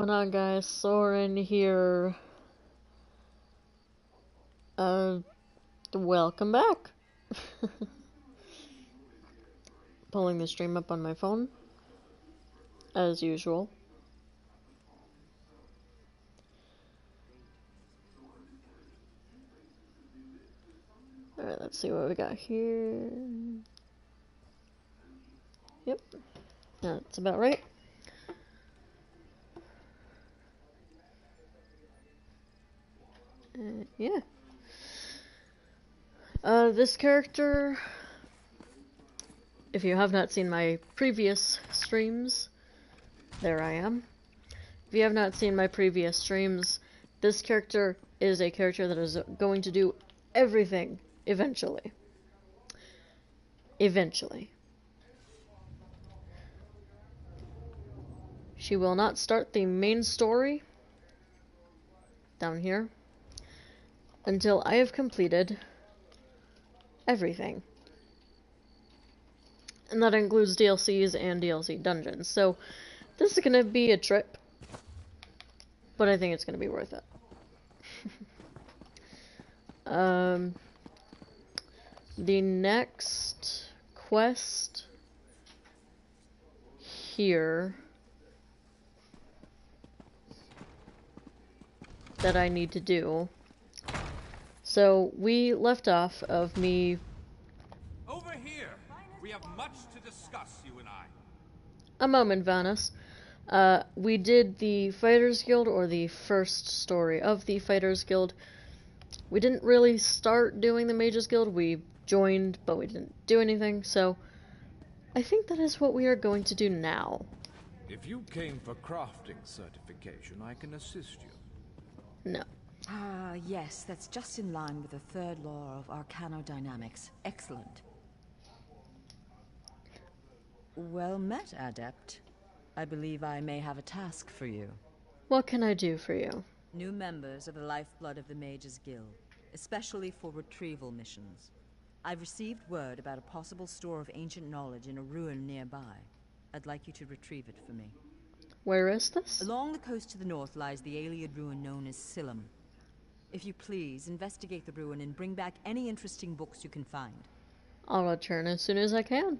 Going on, guys? Soran here. Welcome back. Pulling the stream up on my phone, as usual. Alright, let's see what we got here. Yep, that's about right. Yeah. This character, if you have not seen my previous streams, there I am. If you have not seen my previous streams, this character is a character that is going to do everything eventually. Eventually. She will not start the main story down here until I have completed everything. And that includes DLCs and DLC dungeons. So this is going to be a trip, but I think it's going to be worth it. The next quest here that I need to do. So we left off of me. Over here. We have much to discuss, you and I. A moment, Vanus. We did the Fighters Guild, or the first story of the Fighters Guild. We didn't really start doing the Mages Guild. We joined, but we didn't do anything, so I think that is what we are going to do now. If you came for crafting certification, I can assist you. No. Ah, yes, that's just in line with the third law of arcanodynamics. Excellent. Well met, Adept. I believe I may have a task for you. What can I do for you? New members of the Lifeblood of the Mages Guild, especially for retrieval missions. I've received word about a possible store of ancient knowledge in a ruin nearby. I'd like you to retrieve it for me. Where is this? Along the coast to the north lies the Ayleid ruin known as Silum. If you please, investigate the ruin and bring back any interesting books you can find. I'll return as soon as I can.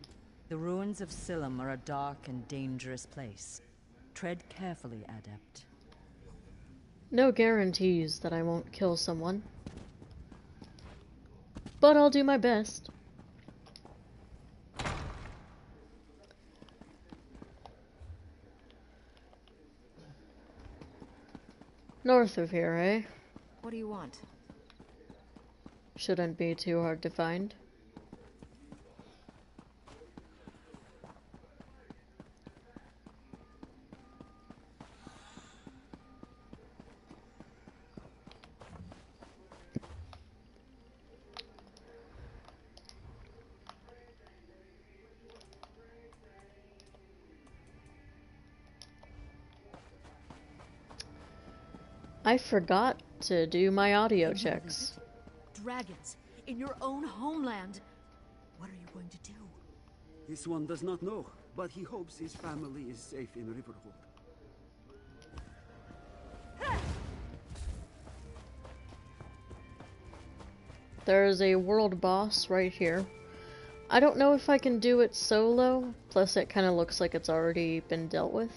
The ruins of Silum are a dark and dangerous place. Tread carefully, Adept. No guarantees that I won't kill someone, but I'll do my best. North of here, eh? What do you want? Shouldn't be too hard to find. I forgot to do my audio checks. Dragons in your own homeland. What are you going to do? This one does not know, but he hopes his family is safe in Riverhold. There's a world boss right here. I don't know if I can do it solo, plus it kind of looks like it's already been dealt with.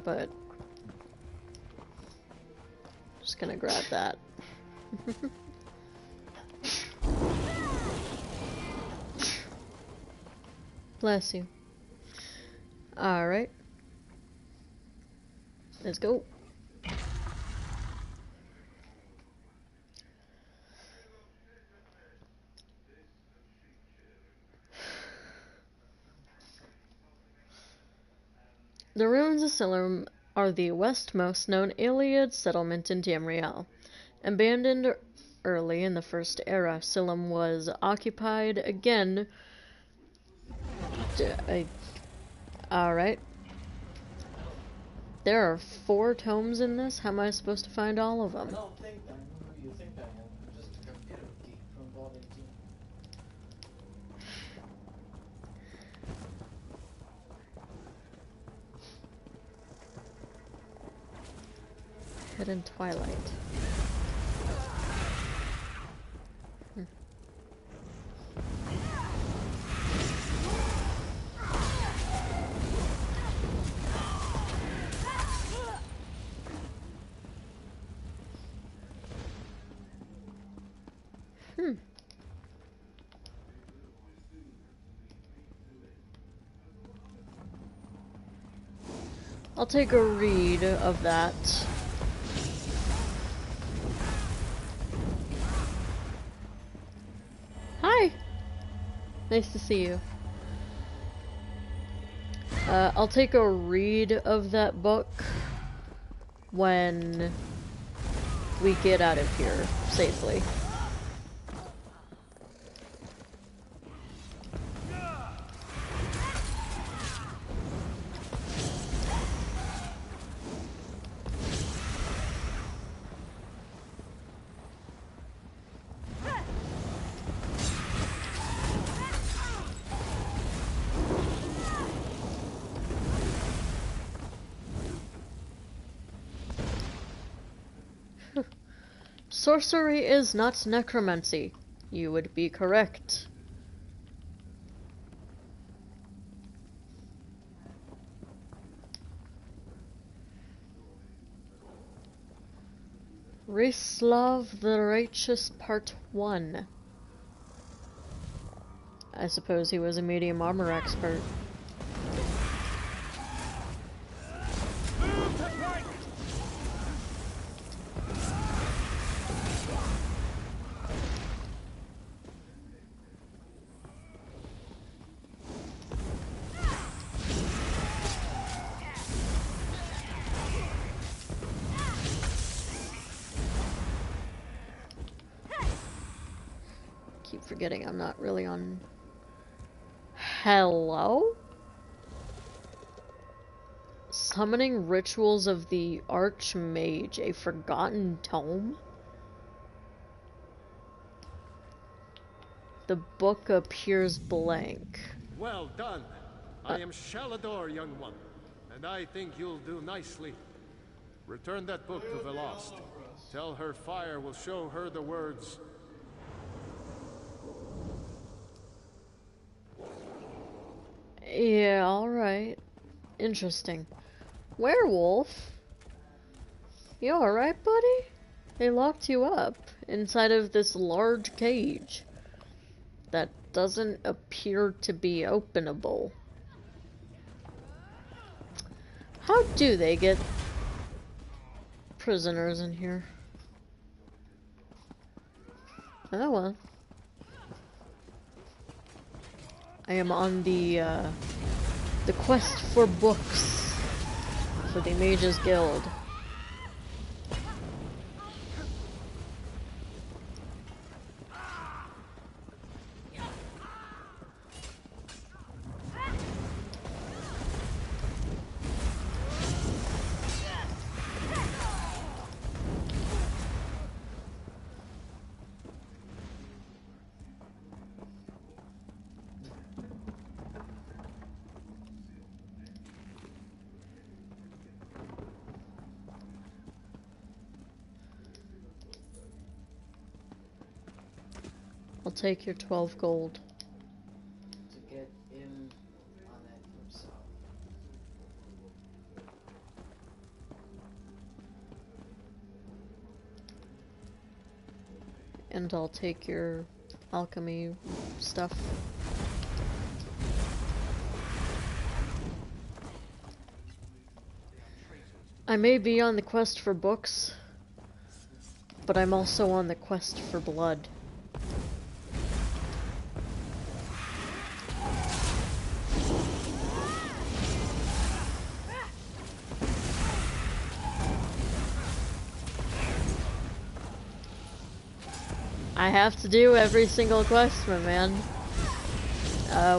But just gonna grab that. Bless you. Alright. Let's go. The ruins of Silum are the westmost known Ayleid settlement in Tamriel. Abandoned early in the First Era, Silum was occupied again. Alright. There are 4 tomes in this. How am I supposed to find all of them? I don't think I know who you think I am. I'm just a computer geek from Vault 18. Hidden Twilight. I'll take a read of that. Hi! Nice to see you. I'll take a read of that book when we get out of here safely. Sorcery is not necromancy. You would be correct. Rislav the Righteous Part 1. I suppose he was a medium armor expert. Forgetting I'm not really on. Hello? Summoning Rituals of the Archmage, a Forgotten Tome? The book appears blank. Well done. I am Shalador, young one, and I think you'll do nicely. Return that book to the Lost. Tell her fire will show her the words. Yeah, alright. Interesting. Werewolf? You alright, buddy? They locked you up inside of this large cage that doesn't appear to be openable. How do they get prisoners in here? Oh well. I am on the quest for books for the Mages Guild. I'll take your 12 gold. To get in on that himself. And I'll take your alchemy stuff. I may be on the quest for books, but I'm also on the quest for blood. I have to do every single quest, my man.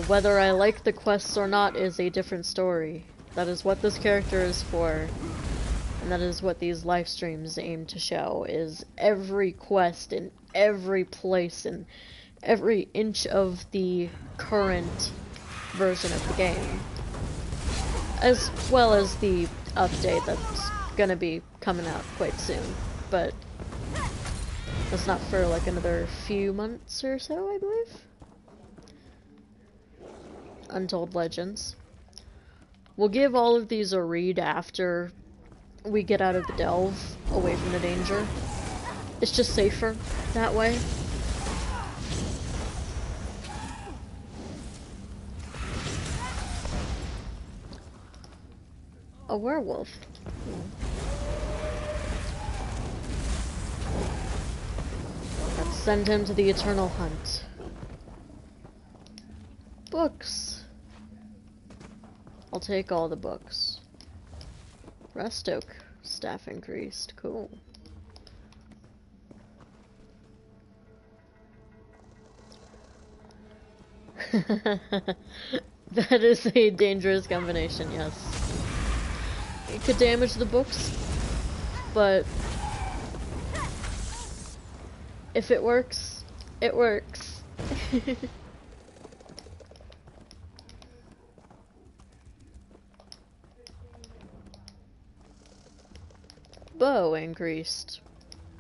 Whether I like the quests or not is a different story. That is what this character is for. And that is what these live streams aim to show, is every quest in every place in every inch of the current version of the game. As well as the update that's gonna be coming out quite soon, but that's not for like another few months or so, I believe. Untold Legends. We'll give all of these a read after we get out of the delve, away from the danger. It's just safer that way. A werewolf. Let's send him to the eternal hunt. Books. I'll take all the books. Rest oak. Staff increased. Cool. That is a dangerous combination, yes. It could damage the books, but if it works, it works. Bow increased.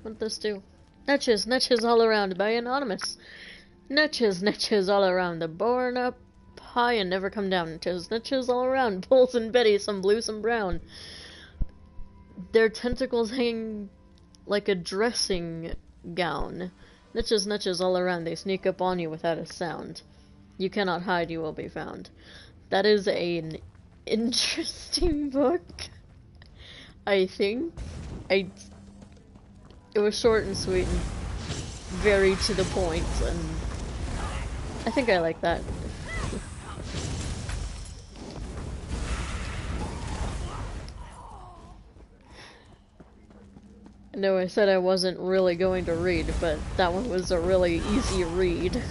What did this do? Netches all around by Anonymous. Netches all around. The born up high and never come down. Netches all around. Bulls and Betty, some blue, some brown. Their tentacles hang like a dressing gown. Netches all around. They sneak up on you without a sound. You cannot hide, you will be found. That is an interesting book. I think. It was short and sweet and very to the point, and I think I like that. No, I said I wasn't really going to read, but that one was a really easy read.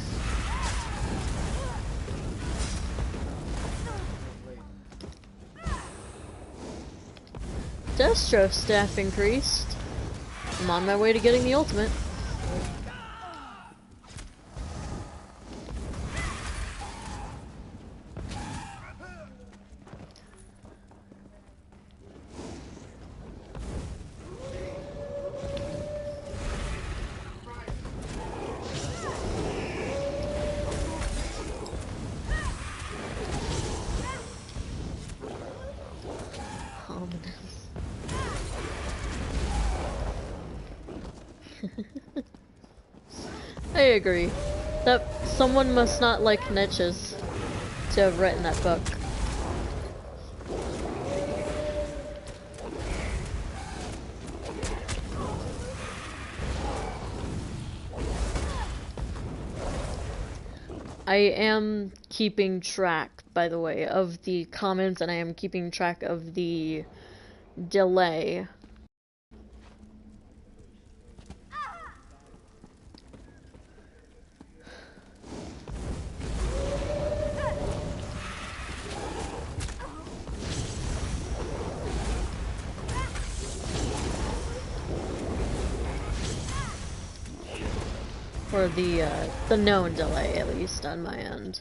Destro staff increased. I'm on my way to getting the ultimate. I agree. That someone must not like Netches to have written that book. I am keeping track, by the way, of the comments, and I am keeping track of the delay. Or the known delay, at least, on my end.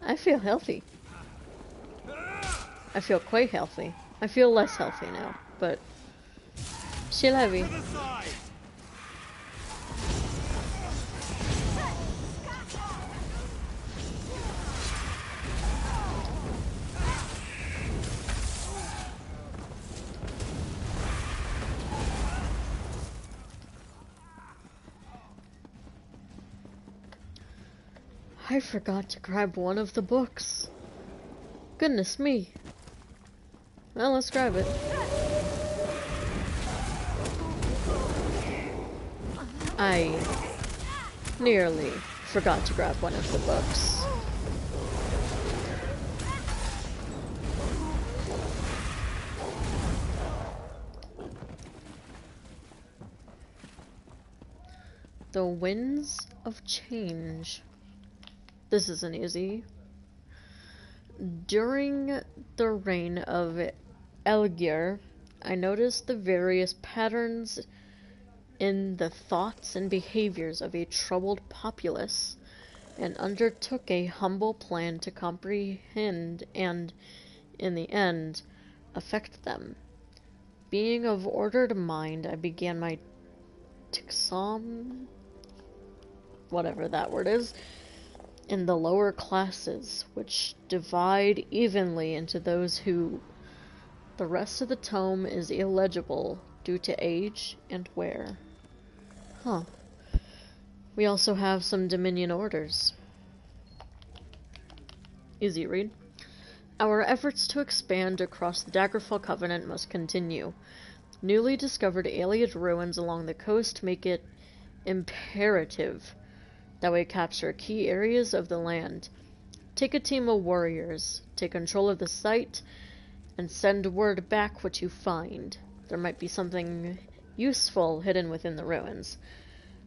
I feel healthy. I feel quite healthy. I feel less healthy now, but still heavy. I forgot to grab one of the books. Goodness me. Well, let's grab it. I nearly forgot to grab one of the books. The Winds of Change. This isn't easy. During the reign of Elgir, I noticed the various patterns in the thoughts and behaviors of a troubled populace, and undertook a humble plan to comprehend and, in the end, affect them. Being of ordered mind, I began my tixom, whatever that word is, in the lower classes, which divide evenly into those who... The rest of the tome is illegible due to age and wear. Huh. We also have some Dominion orders. Easy read. Our efforts to expand across the Daggerfall Covenant must continue. Newly discovered alien ruins along the coast make it imperative that we capture key areas of the land. Take a team of warriors, take control of the site, and send word back what you find. There might be something useful hidden within the ruins.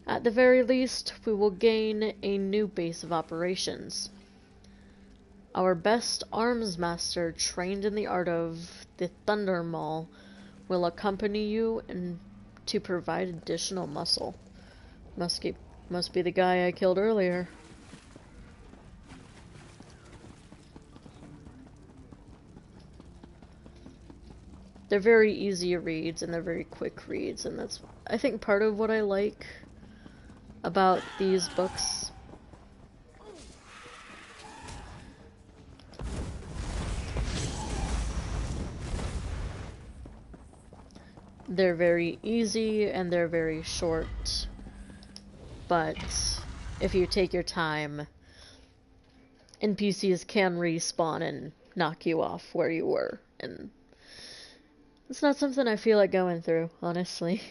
At the very least, we will gain a new base of operations. Our best arms master, trained in the art of the Thunder Maul, will accompany you and to provide additional muscle. Must be the guy I killed earlier. They're very easy reads and they're very quick reads, and that's, I think, part of what I like about these books. They're very easy and they're very short, but if you take your time, NPCs can respawn and knock you off where you were, and it's not something I feel like going through, honestly.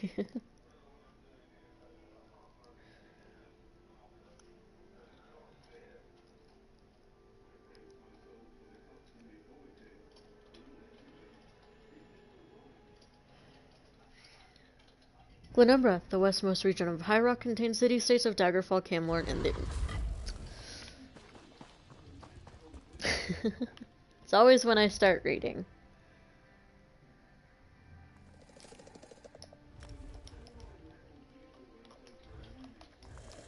Glenumbra, the westmost region of High Rock, contains city-states of Daggerfall, Camlorn, and the... It's always when I start reading.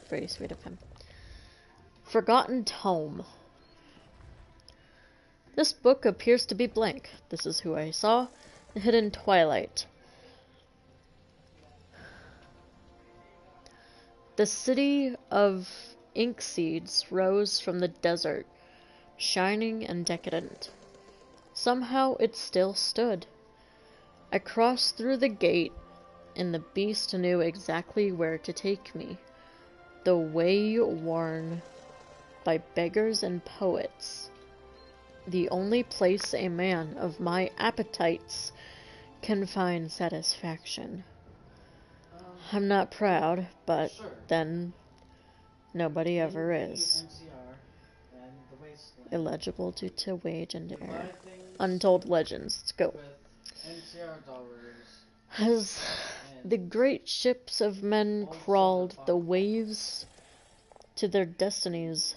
Very sweet of him. Forgotten Tome. This book appears to be blank. This is who I saw. The Hidden Twilight. The city of ink seeds rose from the desert, shining and decadent. Somehow it still stood. I crossed through the gate, and the beast knew exactly where to take me. The way worn by beggars and poets. The only place a man of my appetites can find satisfaction. I'm not proud, but then nobody ever is. Illegible due to wage and air. Untold legends. Let's go. As the great ships of men crawled the waves to their destinies,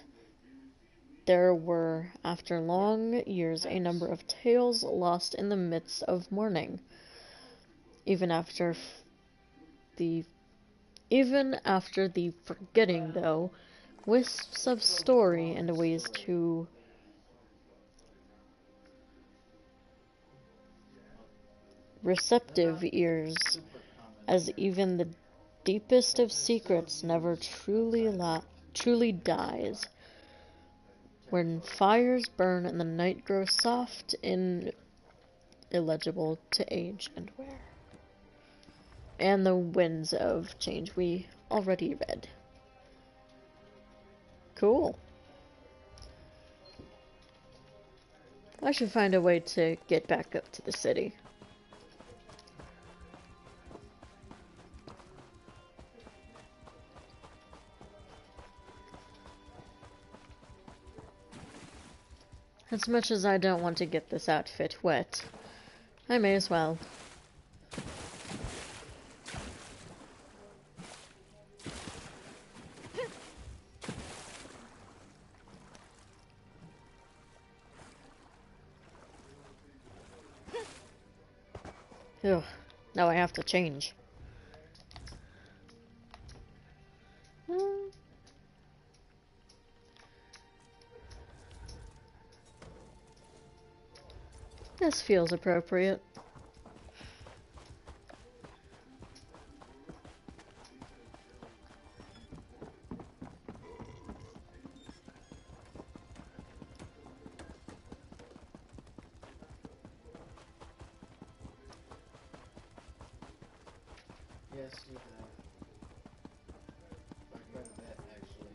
there were, after long years, a number of tales lost in the midst of mourning. Even after the forgetting, though, wisps of story and ways to receptive ears, as even the deepest of secrets never truly dies. When fires burn and the night grows soft and illegible to age and wear. And the winds of change we already read. Cool. I should find a way to get back up to the city. As much as I don't want to get this outfit wet, I may as well. Ugh, now I have to change. This feels appropriate. Yes, you have. I read that actually.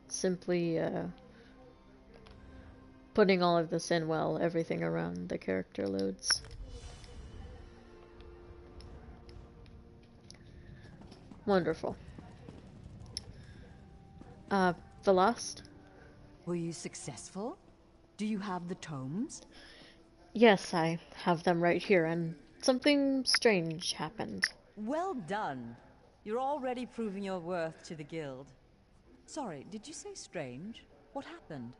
Simply putting all of this in while everything around the character loads. Wonderful. The last? Were you successful? Do you have the tomes? Yes, I have them right here, and something strange happened. Well done. You're already proving your worth to the guild. Sorry, did you say strange? What happened?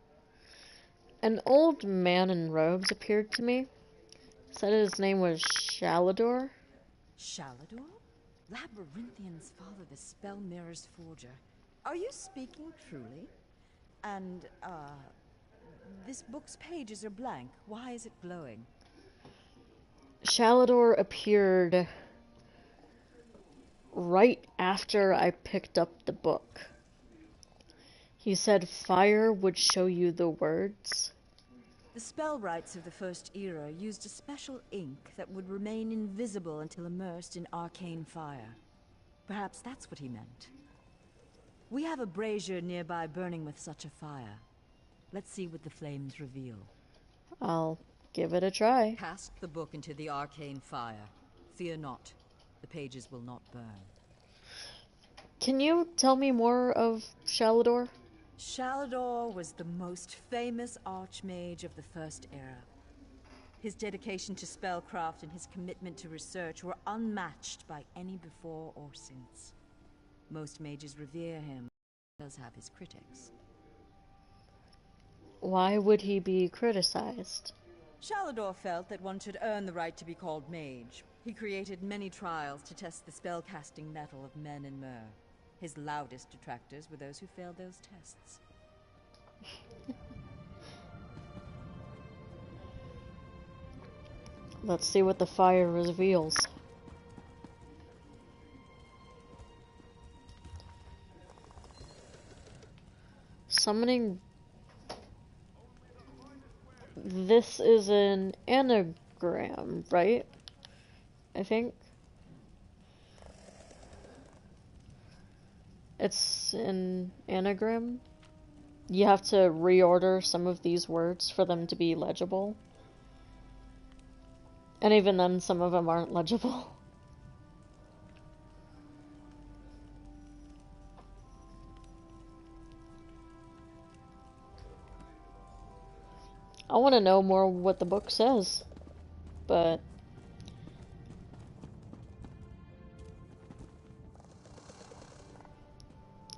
An old man in robes appeared to me. Said his name was Shalador. Shalador? Labyrinthian's father, the Spell Mirror's forger. Are you speaking truly? And, this book's pages are blank. Why is it glowing? Shalador appeared right after I picked up the book. He said fire would show you the words. The spellwrights of the First Era used a special ink that would remain invisible until immersed in arcane fire. Perhaps that's what he meant. We have a brazier nearby burning with such a fire. Let's see what the flames reveal. I'll give it a try. Cast the book into the arcane fire. Fear not. The pages will not burn. Can you tell me more of Shalador? Shalador was the most famous archmage of the First Era. His dedication to spellcraft and his commitment to research were unmatched by any before or since. Most mages revere him. He does have his critics. Why would he be criticized? Shalador felt that one should earn the right to be called mage. He created many trials to test the spellcasting mettle of men in Myr. His loudest detractors were those who failed those tests. Let's see what the fire reveals. Summoning. This is an anagram, right? I think. It's an anagram. You have to reorder some of these words for them to be legible. And even then, some of them aren't legible. I want to know more what the book says, but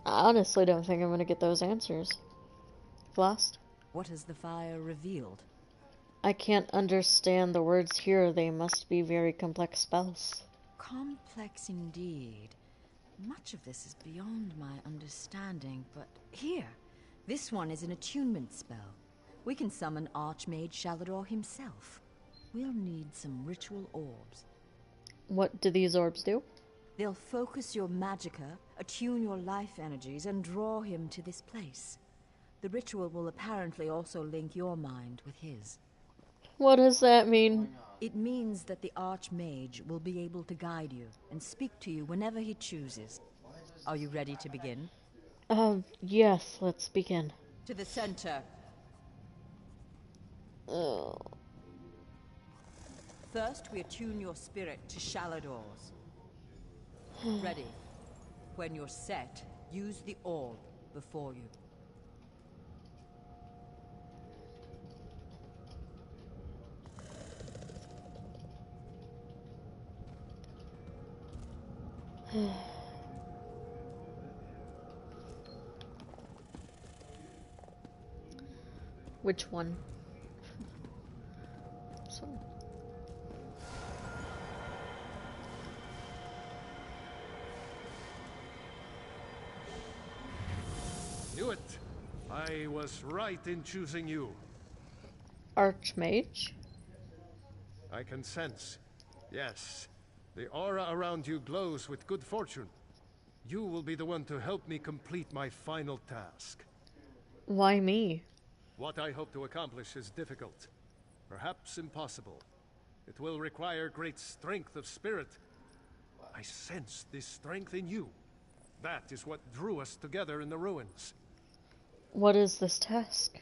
I honestly don't think I'm going to get those answers. Lost? What has the fire revealed? I can't understand the words here. They must be very complex spells. Complex indeed. Much of this is beyond my understanding, but here, this one is an attunement spell. We can summon Archmage Shalador himself. We'll need some ritual orbs. What do these orbs do? They'll focus your magicka, attune your life energies, and draw him to this place. The ritual will apparently also link your mind with his. What does that mean? It means that the Archmage will be able to guide you and speak to you whenever he chooses. Are you ready to begin? Yes, let's begin. To the center. Oh. First, we attune your spirit to Shalador's. Ready. When you're set, use the orb before you. Which one? So. Knew it. I was right in choosing you. Archmage? I can sense. Yes. The aura around you glows with good fortune. You will be the one to help me complete my final task. Why me? What I hope to accomplish is difficult, perhaps impossible. It will require great strength of spirit. I sense this strength in you. That is what drew us together in the ruins. What is this task?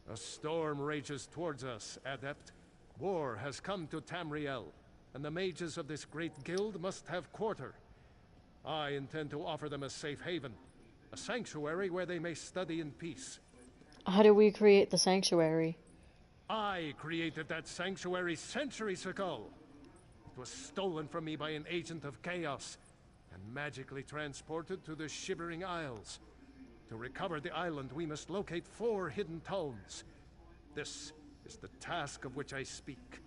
A storm rages towards us, Adept. War has come to Tamriel, and the mages of this great guild must have quarter. I intend to offer them a safe haven, a sanctuary where they may study in peace. How do we create the sanctuary? I created that sanctuary centuries ago. It was stolen from me by an agent of chaos and magically transported to the Shivering Isles. To recover the island, we must locate 4 hidden tomes. This is the task of which I speak.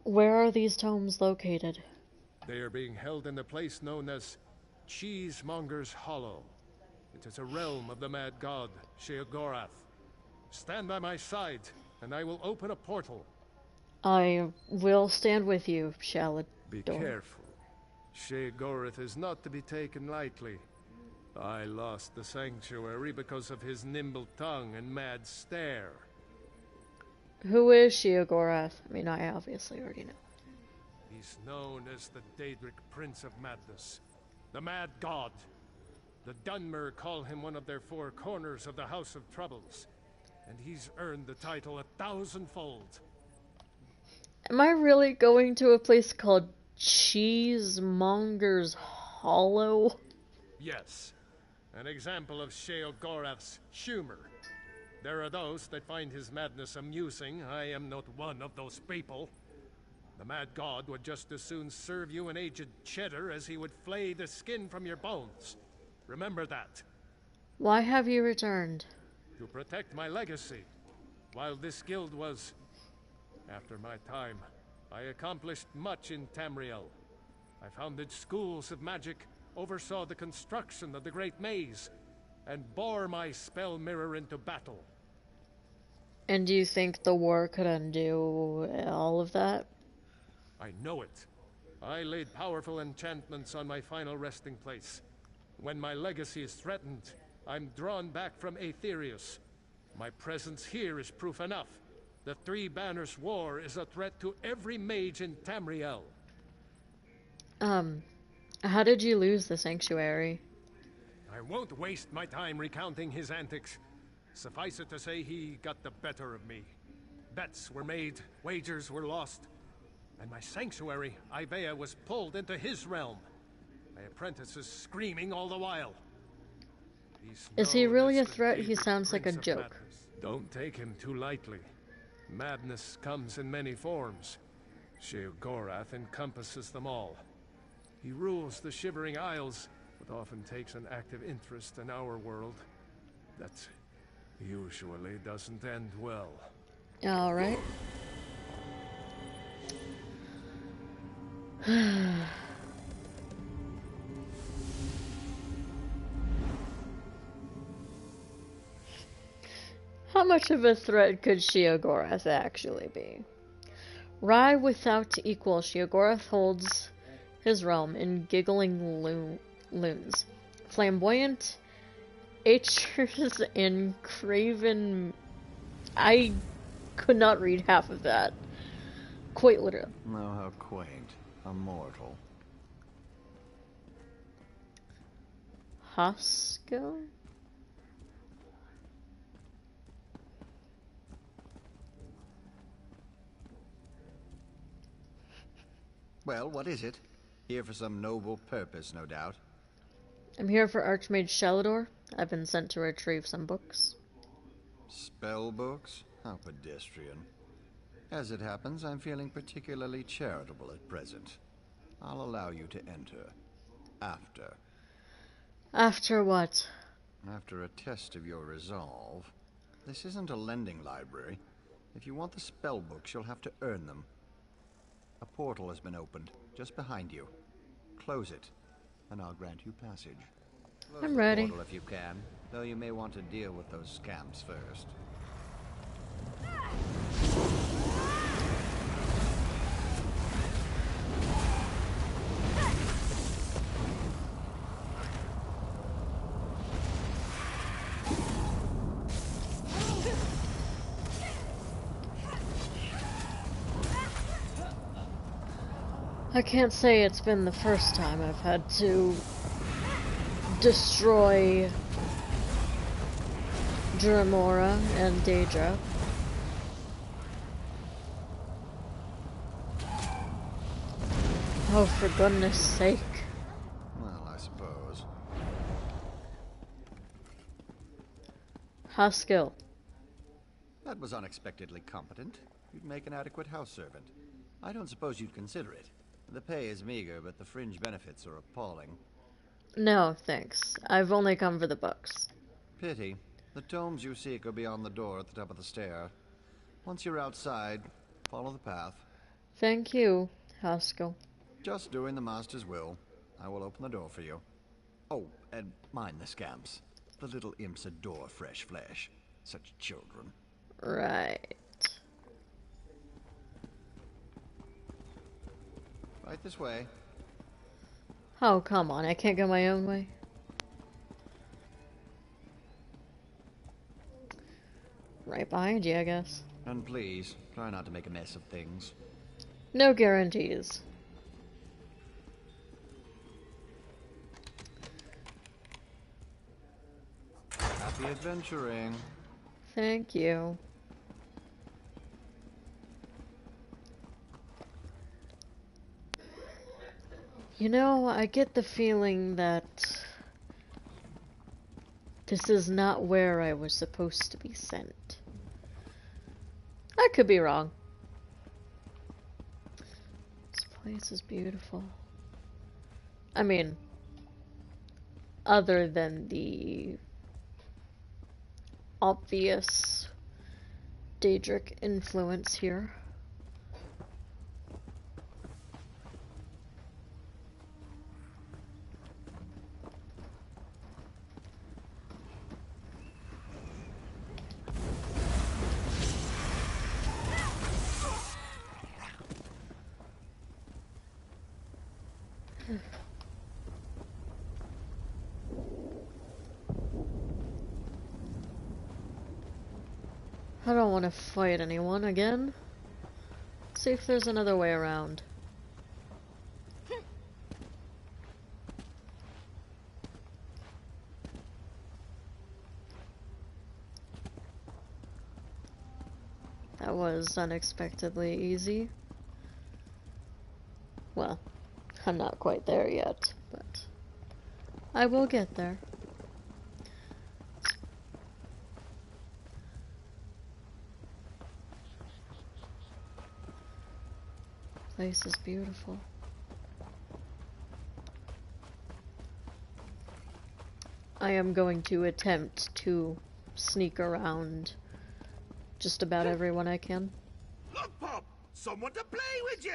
Where are these tomes located? They are being held in a place known as Cheesemonger's Hollow. It is a realm of the mad god, Sheogorath. Stand by my side, and I will open a portal. I will stand with you, Shalador. Be careful. Sheogorath is not to be taken lightly. I lost the sanctuary because of his nimble tongue and mad stare. Who is Sheogorath? I mean, I obviously already know. He's known as the Daedric Prince of Madness, the Mad God. The Dunmer call him one of their 4 corners of the House of Troubles, and he's earned the title 1,000-fold. Am I really going to a place called Cheesemonger's Hollow? Yes, an example of Sheogorath's humor. There are those that find his madness amusing. I am not one of those people. The Mad God would just as soon serve you an aged cheddar as he would flay the skin from your bones. Remember that. Why have you returned? To protect my legacy. While this guild was... After my time, I accomplished much in Tamriel. I founded schools of magic, oversaw the construction of the Great Maze, and bore my spell mirror into battle. And do you think the war could undo all of that? I know it. I laid powerful enchantments on my final resting place. When my legacy is threatened, I'm drawn back from Aetherius. My presence here is proof enough. The 3 Banners War is a threat to every mage in Tamriel. How did you lose the sanctuary? I won't waste my time recounting his antics. Suffice it to say, he got the better of me. Bets were made, wagers were lost, and my sanctuary, Ivea, was pulled into his realm. My apprentices screaming all the while. Is he really a threat? He sounds like a joke. Don't take him too lightly. Madness comes in many forms. Sheogorath encompasses them all. He rules the Shivering Isles, but often takes an active interest in our world. That usually doesn't end well. much of a threat could Sheogorath actually be? Rye without equal, Sheogorath holds his realm in giggling loons. Flamboyant H's and craven... I could not read half of that. Quite literally. Oh, how quaint. A mortal. Hosko? Well, what is it? Here for some noble purpose, no doubt. I'm here for Archmage Shalador. I've been sent to retrieve some books. Spell books? How pedestrian. As it happens, I'm feeling particularly charitable at present. I'll allow you to enter. After. After what? After a test of your resolve. This isn't a lending library. If you want the spell books, you'll have to earn them. A portal has been opened, just behind you. Close it, and I'll grant you passage. Close I'm the ready. portal if you can, though you may want to deal with those scamps first. I can't say it's been the first time I've had to destroy Dremora and Daedra. Oh, for goodness sake. Well, I suppose. Haskell. That was unexpectedly competent. You'd make an adequate house servant. I don't suppose you'd consider it. The pay is meager, but the fringe benefits are appalling. No, thanks. I've only come for the books. Pity. The tomes you seek are beyond the door at the top of the stair. Once you're outside, follow the path. Thank you, Haskell. Just doing the master's will. I will open the door for you. Oh, and mind the scamps. The little imps adore fresh flesh. Such children. Right. Right this way. Oh, come on. I can't go my own way. Right behind you, I guess. And please, try not to make a mess of things. No guarantees. Happy adventuring. Thank you. You know, I get the feeling that this is not where I was supposed to be sent. I could be wrong. This place is beautiful. I mean, other than the obvious Daedric influence here. I don't want to fight anyone again. Let's see if there's another way around. That was unexpectedly easy. Well, I'm not quite there yet, but I will get there. Place is beautiful. I am going to attempt to sneak around just about everyone I can. Look, Pop! Someone to play with you!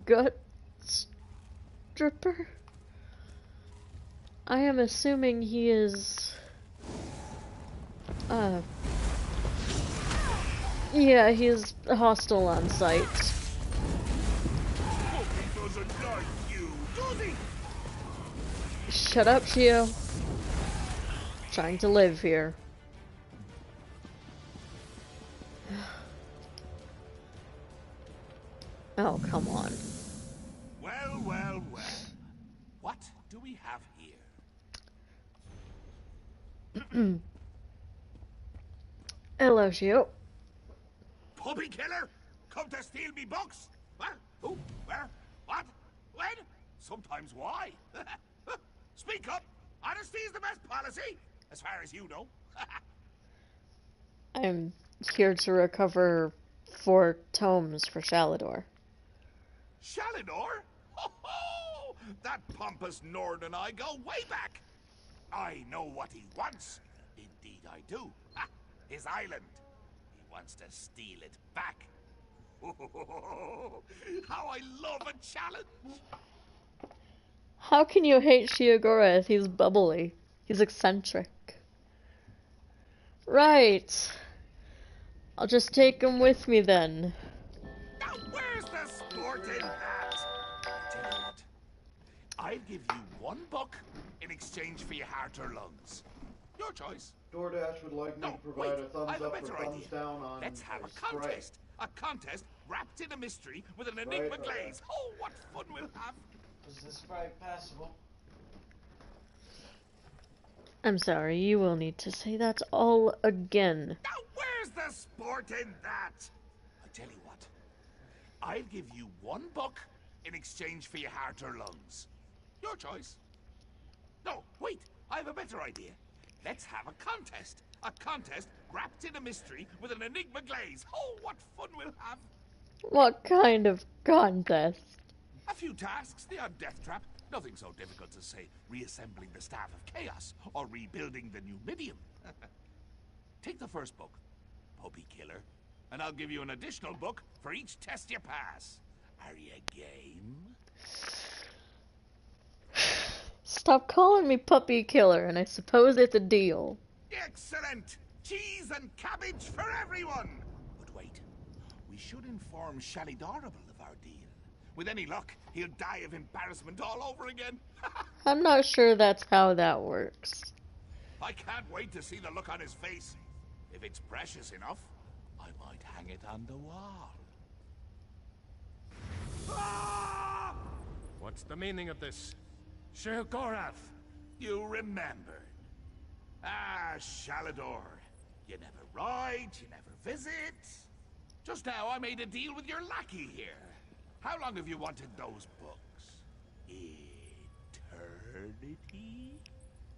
Guts. Dripper? I am assuming he is... Yeah, he's hostile on sight. He doesn't like you, does he? Shut up, Shio. Trying to live here. Oh, come on. Well, well, well. What do we have here? Hello, Shio. Puppy killer? Come to steal me books? What? Who? Where? What? When? Sometimes why? Speak up! Honesty is the best policy, as far as you know. I'm here to recover 4 tomes for Shalador. Shalador? Ho ho! That pompous Nord and I go way back. I know what he wants. Indeed I do. Ha! His island. He wants to steal it back. How I love a challenge! How can you hate Shiogoreth? He's bubbly. He's eccentric. Right. I'll just take him with me then. Now where's the sporting hat? I tell you what. I'll give you 1 book in exchange for your heart or lungs. Your choice. DoorDash would like me to provide a thumbs up or thumbs down on Let's have a Sprite. contest. A contest wrapped in a mystery with an enigma glaze. Oh, what fun we'll have. Is the Sprite passable? I'm sorry, you will need to say that all again. Now where's the sport in that? I tell you what. I'll give you 1 book in exchange for your heart or lungs. Your choice. No, wait. I have a better idea. Let's have a contest. A contest wrapped in a mystery with an enigma glaze. Oh, what fun we'll have. What kind of contest? A few tasks, the odd death trap. Nothing so difficult to say reassembling the Staff of Chaos or rebuilding the Numidium. Take the first book, Puppy Killer, and I'll give you an additional book for each test you pass. Are you game? Stop calling me Puppy Killer, and I suppose it's a deal. Excellent! Cheese and cabbage for everyone! But wait, we should inform Shalidorable of our deal. With any luck, he'll die of embarrassment all over again. I'm not sure that's how that works. I can't wait to see the look on his face. If it's precious enough, I might hang it on the wall. Ah! What's the meaning of this? Sheogorath! You remembered. Ah, Shalador. You never ride, you never visit. Just now I made a deal with your lackey here. How long have you wanted those books? Eternity?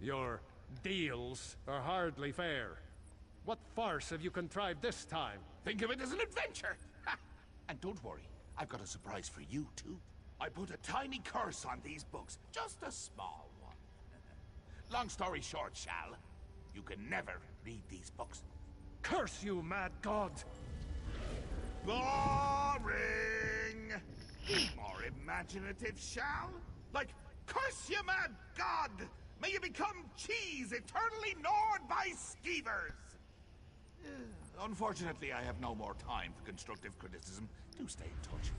Your deals are hardly fair. What farce have you contrived this time? Think of it as an adventure. Ha! And don't worry, I've got a surprise for you too. I put a tiny curse on these books, just a small one. Long story short, Shal, you can never read these books. Curse you, mad god! Boring! Be more imaginative, Shal. Like, curse you, mad god! May you become cheese eternally gnawed by skeevers! Unfortunately, I have no more time for constructive criticism. Do stay in touch.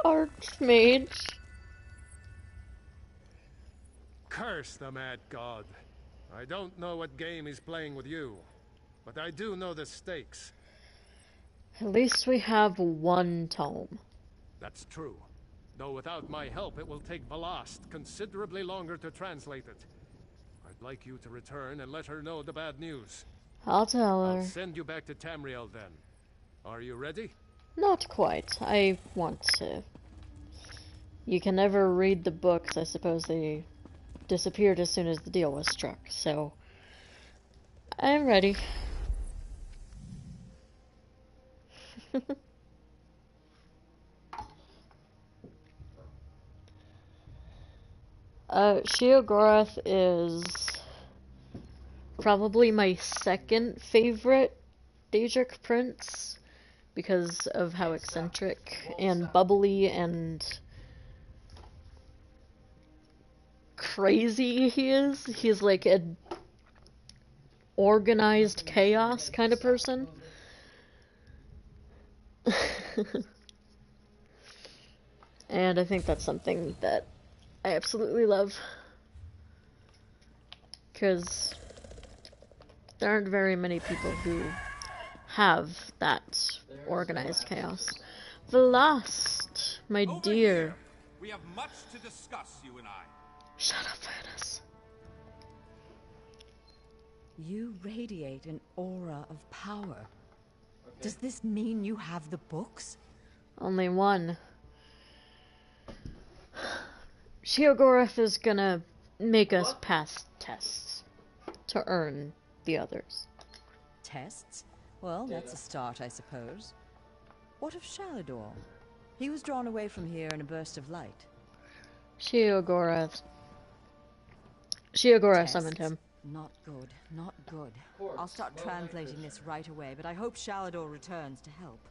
Archmage. Curse the mad god. I don't know what game he's playing with you, but I do know the stakes. At least we have 1 tome. That's true. Though without my help, it will take Velast considerably longer to translate it. I'd like you to return and let her know the bad news. I'll tell her. I'll send you back to Tamriel then. Are you ready? Not quite. I want to. You can never read the books. I suppose they disappeared as soon as the deal was struck, so I'm ready. Sheogorath is probably my second favorite Daedric prince, because of how eccentric and bubbly and crazy he is. He's like a organized chaos kind of person. And I think that's something that I absolutely love. Because there aren't very many people who have that organized chaos. Velast, my Over dear. here. We have much to discuss, you and I. Shut up, Venice. You radiate an aura of power. Does this mean you have the books? Only one. Sheogorath is gonna make us pass tests to earn the others. Tests? Well, that's a start, I suppose. What of Shalador? He was drawn away from here in a burst of light. Sheogorath summoned him. Not good, not good. I'll start translating this right away, but I hope Shalador returns to help.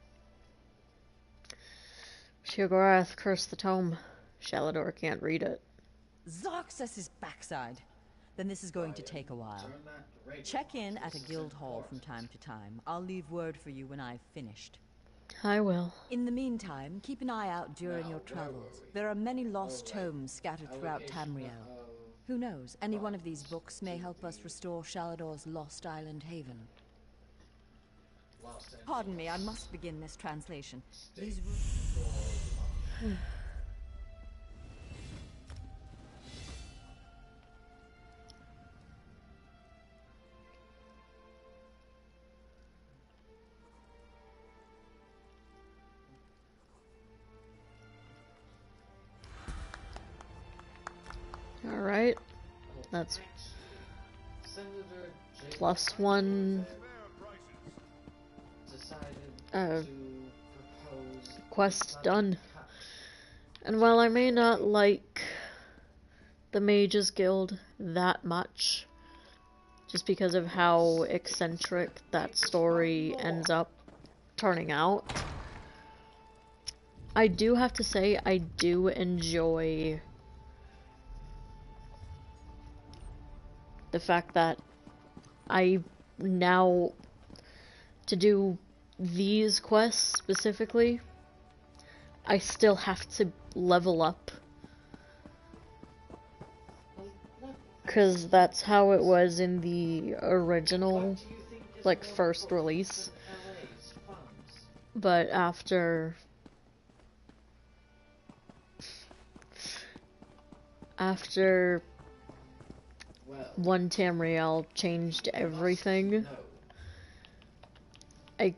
Sheogorath cursed the tome. Shalador can't read it. Zarxus' backside. Then this is going to take a while. Check in at a guild hall from time to time. I'll leave word for you when I've finished. I will. In the meantime, keep an eye out during your travels. There are many lost tomes scattered throughout Tamriel. Who knows, any one of these books may help us restore Shalador's lost island haven. Pardon me, I must begin this translation. These Alright. That's +1 quest done. And while I may not like the Mages Guild that much, just because of how eccentric that story ends up turning out, I do have to say I do enjoy the fact that I now, to do these quests specifically, I still have to level up. Because that's how it was in the original, like, first release. But after one Tamriel changed everything, I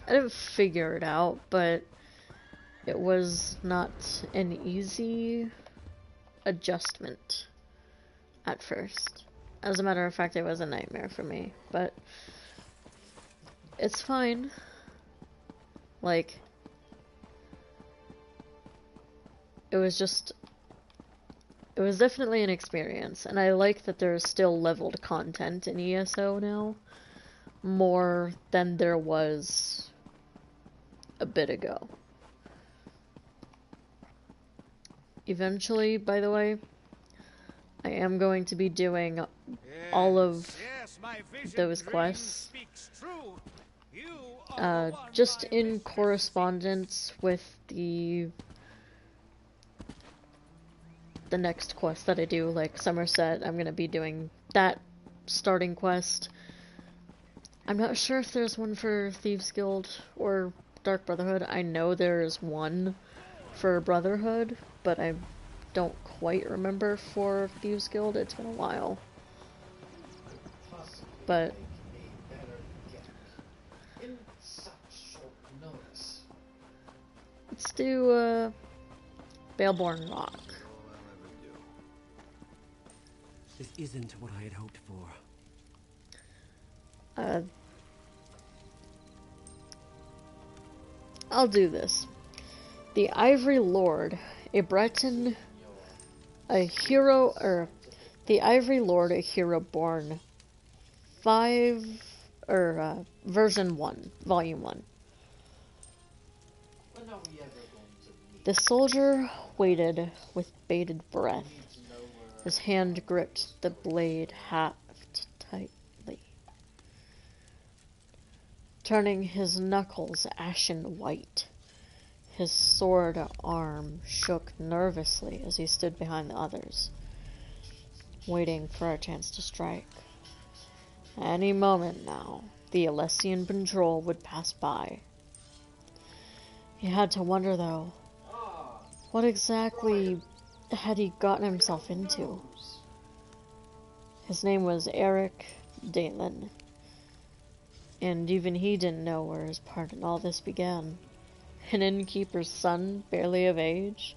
didn't figure it out, but it was not an easy adjustment at first. As a matter of fact, it was a nightmare for me, but it's fine. Like, it was definitely an experience, and I like that there's still leveled content in ESO now, more than there was a bit ago. Eventually, by the way, I am going to be doing all of those quests, just in correspondence with the next quest that I do, like Somerset. I'm gonna be doing that starting quest. I'm not sure if there's one for Thieves Guild or Dark Brotherhood. I know there's one for Brotherhood, but I don't quite remember for Thieves Guild. It's been a while. But let's do Baleborn Rock. This isn't what I had hoped for. I'll do this. The Ivory Lord, a Breton, a hero, or the Ivory Lord, a hero born 5 version 1, volume 1. When are we ever going to meet? The soldier waited with bated breath. We need to know where His hand gripped the blade haft tightly, turning his knuckles ashen white. His sword arm shook nervously as he stood behind the others, waiting for a chance to strike. Any moment now, the Alessian patrol would pass by. He had to wonder, though, what exactly had he gotten himself into? His name was Eric Dalen, and even he didn't know where his part in all this began. An innkeeper's son, barely of age.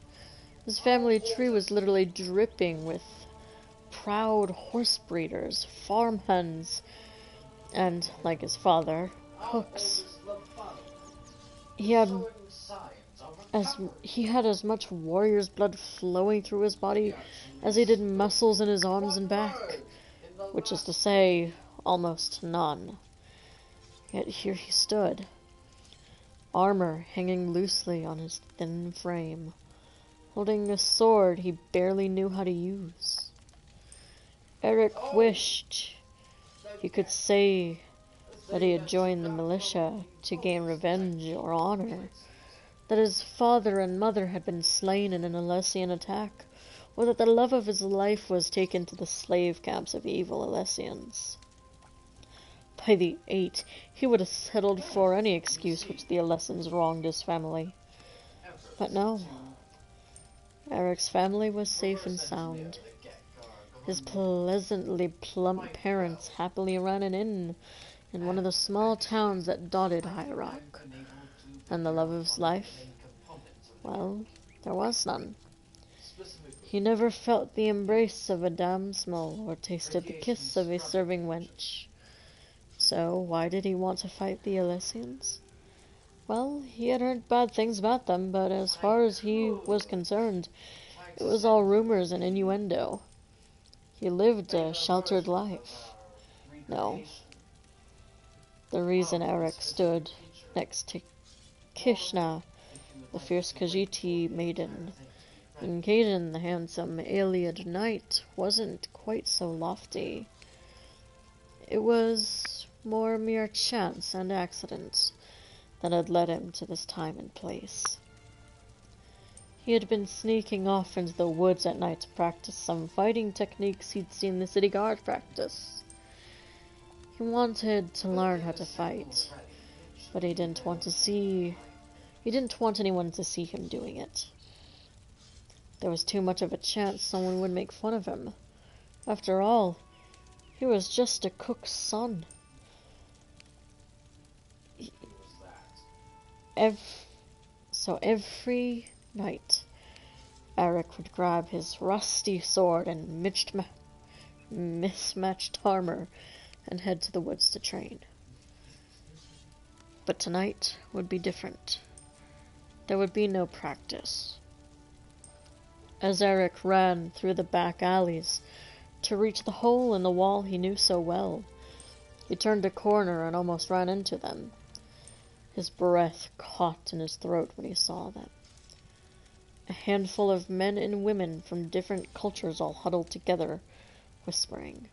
His family tree was literally dripping with proud horse breeders, farm hens, and, like his father, cooks. He had as much warrior's blood flowing through his body as he did muscles in his arms and back, which is to say, almost none. Yet here he stood, armor hanging loosely on his thin frame, holding a sword he barely knew how to use. Eric wished he could say that he had joined the militia to gain revenge or honor, that his father and mother had been slain in an Alessian attack, or that the love of his life was taken to the slave camps of evil Alessians. By the 8, he would have settled for any excuse which the Alessians wronged his family. But no. Eric's family was safe and sound. His pleasantly plump parents happily ran an inn in one of the small towns that dotted High Rock. And the love of his life? Well, there was none. He never felt the embrace of a damsel or tasted the kiss of a serving wench. So, why did he want to fight the Alessians? Well, he had heard bad things about them, but as far as he was concerned, it was all rumors and innuendo. He lived a sheltered life. No. The reason Eric stood next to Kishna, the fierce Khajiit maiden, and Caden, the handsome Iliad knight, wasn't quite so lofty. It was more mere chance and accident that had led him to this time and place. He had been sneaking off into the woods at night to practice some fighting techniques he'd seen the city guard practice. He wanted to learn how to fight, but he didn't want anyone to see him doing it. There was too much of a chance someone would make fun of him. After all, he was just a cook's son. Every night, Eric would grab his rusty sword and mismatched armor and head to the woods to train. But tonight would be different. There would be no practice. As Eric ran through the back alleys to reach the hole in the wall he knew so well, he turned a corner and almost ran into them. His breath caught in his throat when he saw them. A handful of men and women from different cultures all huddled together, whispering.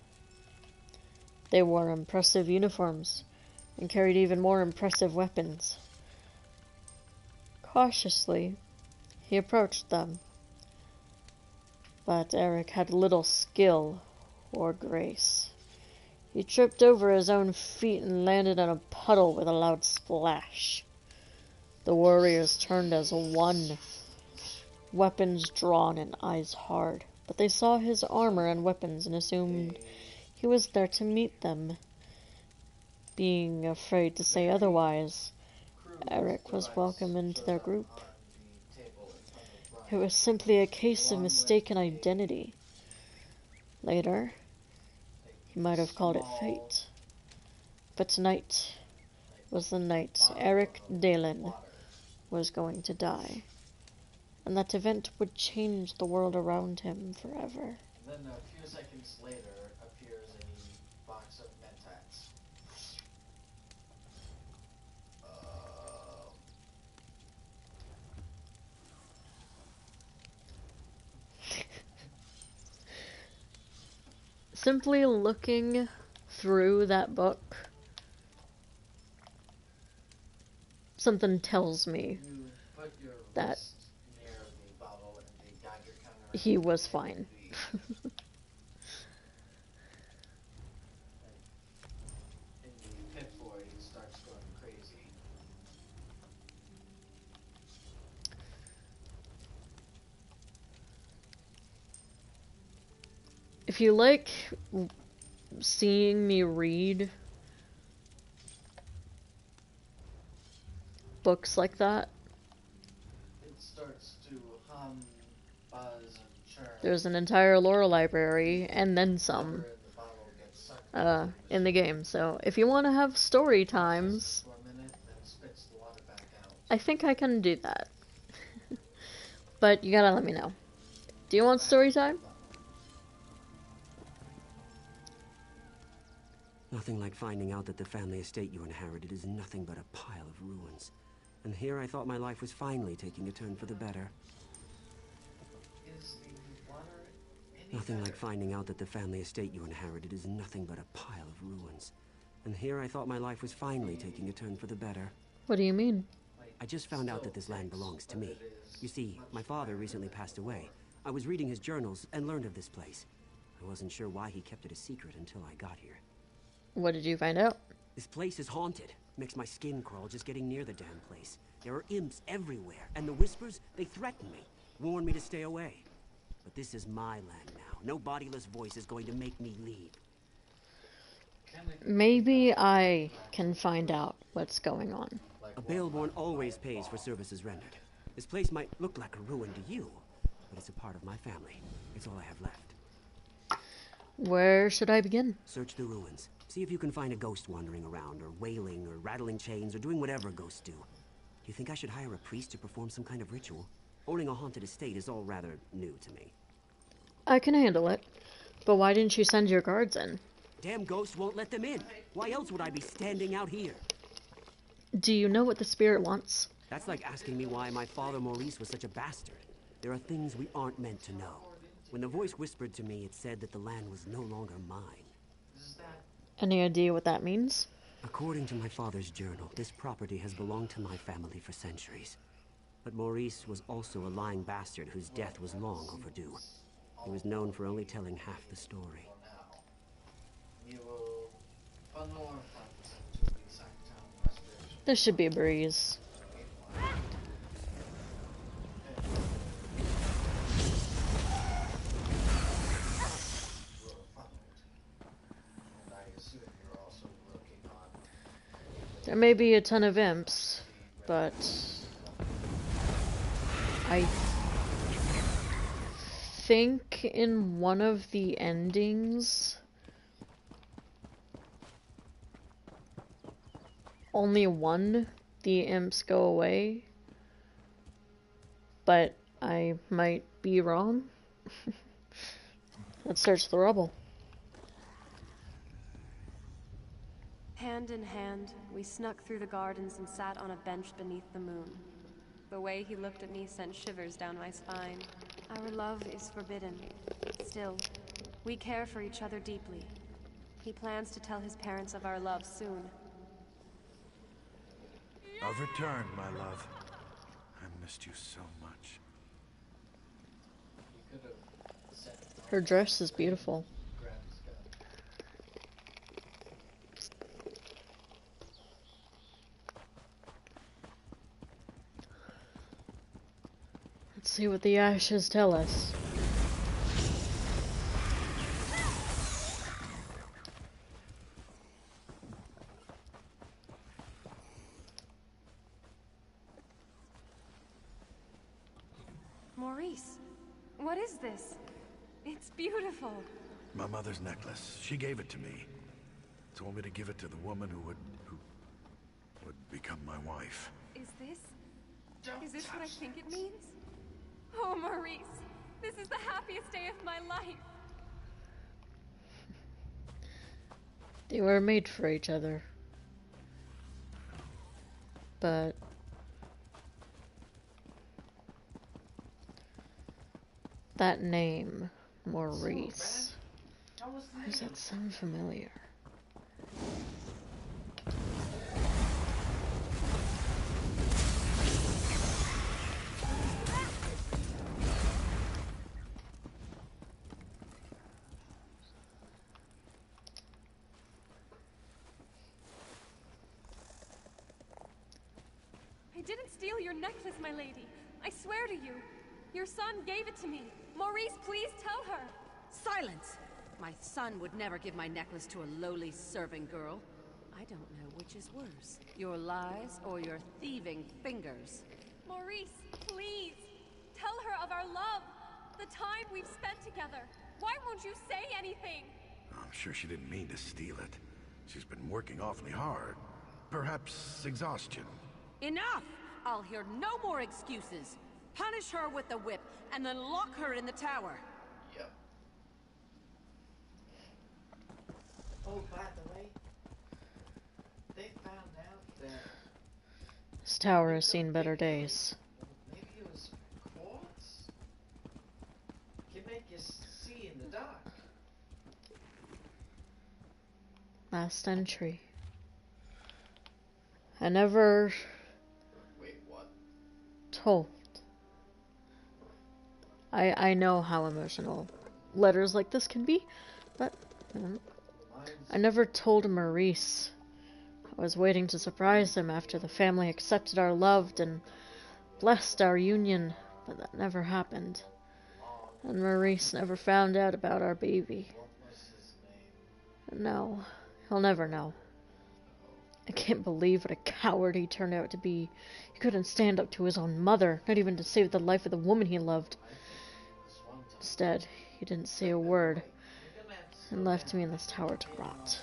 They wore impressive uniforms and carried even more impressive weapons. Cautiously, he approached them. But Eric had little skill or grace. He tripped over his own feet and landed in a puddle with a loud splash. The warriors turned as one, weapons drawn and eyes hard, but they saw his armor and weapons and assumed he was there to meet them. Being afraid to say otherwise, Eric was welcome into their group. It was simply a case of mistaken identity. Later, he might have called it fate. But tonight was the night Eric Dalen was going to die. And that event would change the world around him forever. Then a few seconds later appears a box of mentats. simply looking through that book, something tells me You put your that wrist near the bottle and the Geiger counter. he was fine. And you pit boy starts going crazy. If you like seeing me read books like that, It starts to hum, buzz, and churn. there's an entire lore library and then some Water in the bottle gets sucked into in the game. So if you want to have story times, for a minute, then spits the water back out. I think I can do that. But you gotta let me know. Do you want story time? Nothing like finding out that the family estate you inherited is nothing but a pile of ruins. And here I thought my life was finally taking a turn for the better. Is the water any Nothing better? like finding out that the family estate you inherited is nothing but a pile of ruins. And here I thought my life was finally taking a turn for the better. What do you mean? I just found out that this land belongs to me. You see, my father recently passed away. I was reading his journals and learned of this place. I wasn't sure why he kept it a secret until I got here. What did you find out? This place is haunted. Makes my skin crawl just getting near the damn place. There are imps everywhere, and the whispers, they threaten me, warn me to stay away. But this is my land now. No bodiless voice is going to make me leave. Maybe I can find out what's going on. A Baleborn always pays for services rendered. This place might look like a ruin to you, but it's a part of my family. It's all I have left. Where should I begin? Search the ruins. See if you can find a ghost wandering around, or wailing, or rattling chains, or doing whatever ghosts do. Do you think I should hire a priest to perform some kind of ritual? Owning a haunted estate is all rather new to me. I can handle it. But why didn't you send your guards in? Damn ghost won't let them in. Why else would I be standing out here? Do you know what the spirit wants? That's like asking me why my father Maurice was such a bastard. There are things we aren't meant to know. When the voice whispered to me, it said that the land was no longer mine. Any idea what that means? According to my father's journal, this property has belonged to my family for centuries. But Maurice was also a lying bastard whose death was long overdue. He was known for only telling half the story. This should be a breeze. There may be a ton of imps, but I think in one of the endings, only the imps go away, but I might be wrong. Let's search the rubble. Hand in hand, we snuck through the gardens and sat on a bench beneath the moon. The way he looked at me sent shivers down my spine. Our love is forbidden. Still, we care for each other deeply. He plans to tell his parents of our love soon. I've returned, my love. I missed you so much. Her dress is beautiful. Let's see what the ashes tell us. Maurice, what is this? It's beautiful. My mother's necklace. She gave it to me. Told me to give it to the woman who would become my wife. Is this what I think it means? Oh, Maurice, this is the happiest day of my life. They were made for each other. But that name, Maurice. Why does that sound familiar? I didn't steal your necklace, my lady. I swear to you. Your son gave it to me. Maurice, please tell her. Silence! My son would never give my necklace to a lowly serving girl. I don't know which is worse, your lies or your thieving fingers. Maurice, please. Tell her of our love. The time we've spent together. Why won't you say anything? I'm sure she didn't mean to steal it. She's been working awfully hard. Perhaps exhaustion. Enough! I'll hear no more excuses. Punish her with the whip, and then lock her in the tower. Yep. Oh, by the way, they found out that This tower has seen better days. maybe it was quartz? Can make you see in the dark. Last entry. I never Wait, what? told. I know how emotional letters like this can be, but I never told Maurice. I was waiting to surprise him after the family accepted our love and blessed our union, but that never happened. And Maurice never found out about our baby. What was his name? No, he'll never know. I can't believe what a coward he turned out to be. He couldn't stand up to his own mother, not even to save the life of the woman he loved. Instead, he didn't say a word and left me in this tower to rot.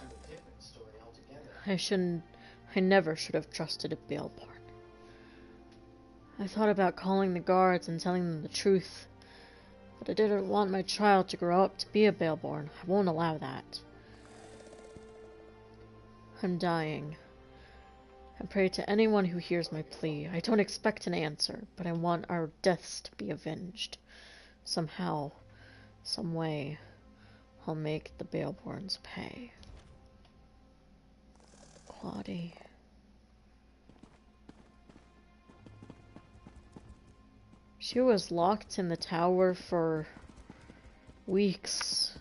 I never should have trusted a Baelborn. I thought about calling the guards and telling them the truth, but I didn't want my child to grow up to be a Baelborn. I won't allow that. I'm dying. I pray to anyone who hears my plea. I don't expect an answer, but I want our deaths to be avenged. Somehow, some way, I'll make the Baelborns pay. Claudie. She was locked in the tower for weeks.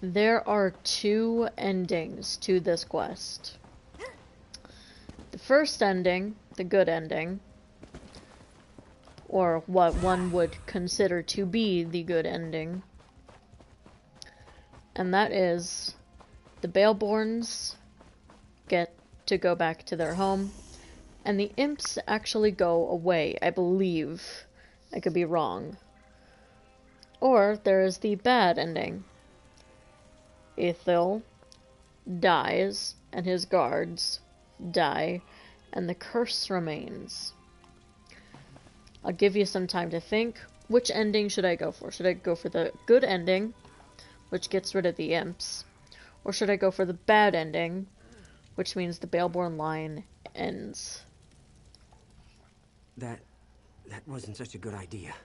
There are two endings to this quest. The first ending, the good ending, or what one would consider to be the good ending, and that is the Baelborns get to go back to their home, and the imps actually go away, I believe. I could be wrong. Or there is the bad ending. Ithil dies, and his guards die, and the curse remains. I'll give you some time to think. Which ending should I go for? Should I go for the good ending, which gets rid of the imps? Or should I go for the bad ending, which means the Baelborn line ends? That wasn't such a good idea.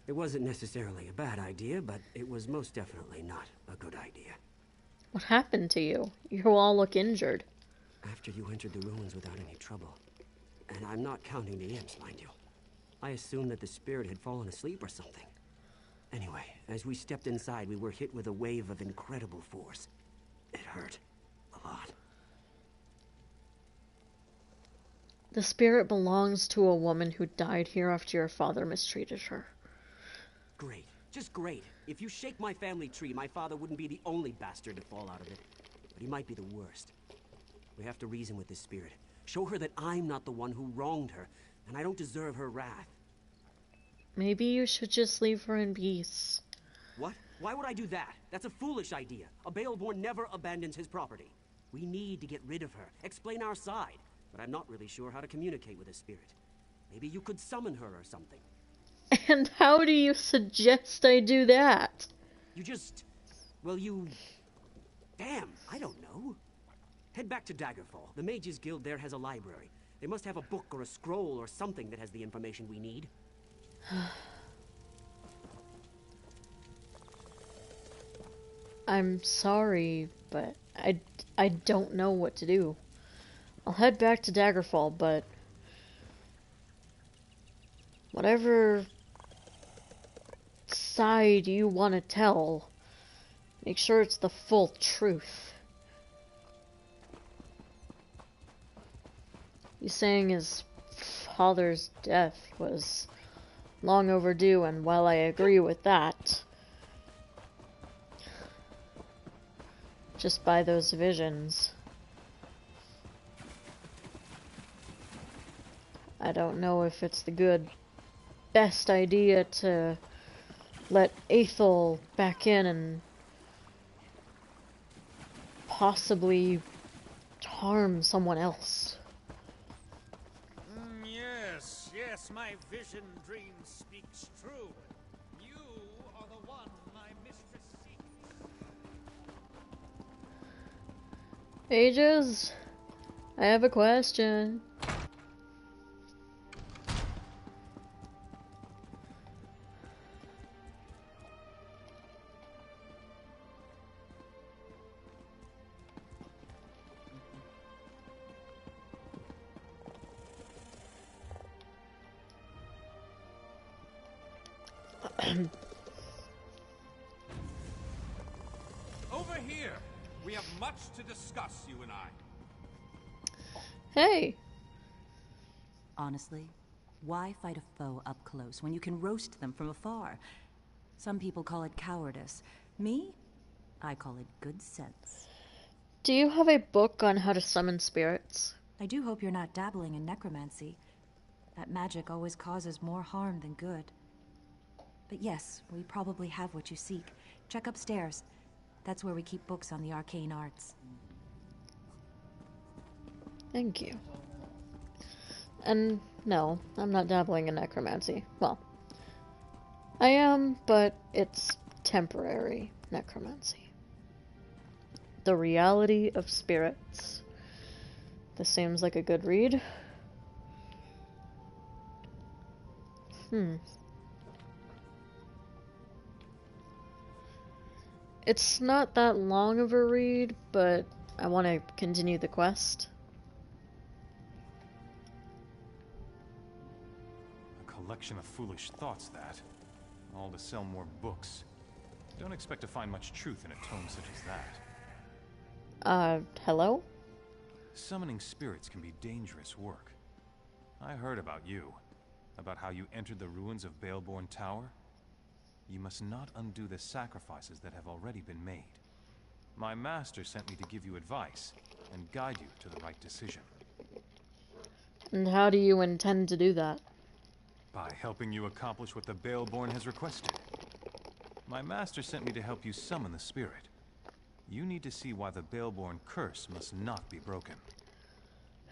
It wasn't necessarily a bad idea, but it was most definitely not a good idea. What happened to you? You all look injured. After you entered the ruins without any trouble. And I'm not counting the imps, mind you. I assumed that the spirit had fallen asleep or something. Anyway, as we stepped inside, we were hit with a wave of incredible force. It hurt. A lot. The spirit belongs to a woman who died here after your father mistreated her. Great. Just great. If you shake my family tree, my father wouldn't be the only bastard to fall out of it. But he might be the worst. We have to reason with this spirit. Show her that I'm not the one who wronged her, and I don't deserve her wrath. Maybe you should just leave her in peace. What? Why would I do that? That's a foolish idea. A Baelborn never abandons his property. We need to get rid of her, explain our side. But I'm not really sure how to communicate with a spirit. Maybe you could summon her or something. And how do you suggest I do that? You just... well, you... damn, I don't know. Head back to Daggerfall. The Mages Guild there has a library. They must have a book or a scroll or something that has the information we need. I'm sorry, but I don't know what to do. I'll head back to Daggerfall, but whatever side you want to tell, make sure it's the full truth. He's saying his father's death was long overdue, and while I agree with that, just by those visions, I don't know if it's the best idea to let Aethel back in and possibly harm someone else. Yes, my vision dream speaks true. You are the one my mistress seeks. Ages, I have a question. Over here! We have much to discuss, you and I. Hey! Honestly, why fight a foe up close when you can roast them from afar? Some people call it cowardice. Me? I call it good sense. Do you have a book on how to summon spirits? I do hope you're not dabbling in necromancy. That magic always causes more harm than good. But yes, we probably have what you seek. Check upstairs. That's where we keep books on the arcane arts. Thank you. And no, I'm not dabbling in necromancy. Well, I am, but it's temporary necromancy. The Reality of Spirits. This seems like a good read. It's not that long of a read, but I want to continue the quest. A collection of foolish thoughts, that. All to sell more books. Don't expect to find much truth in a tome such as that. Hello? Summoning spirits can be dangerous work. I heard about you. About how you entered the ruins of Baleborn Tower. You must not undo the sacrifices that have already been made. My master sent me to give you advice and guide you to the right decision. And how do you intend to do that? By helping you accomplish what the Baleborn has requested. My master sent me to help you summon the spirit. You need to see why the Baleborn curse must not be broken.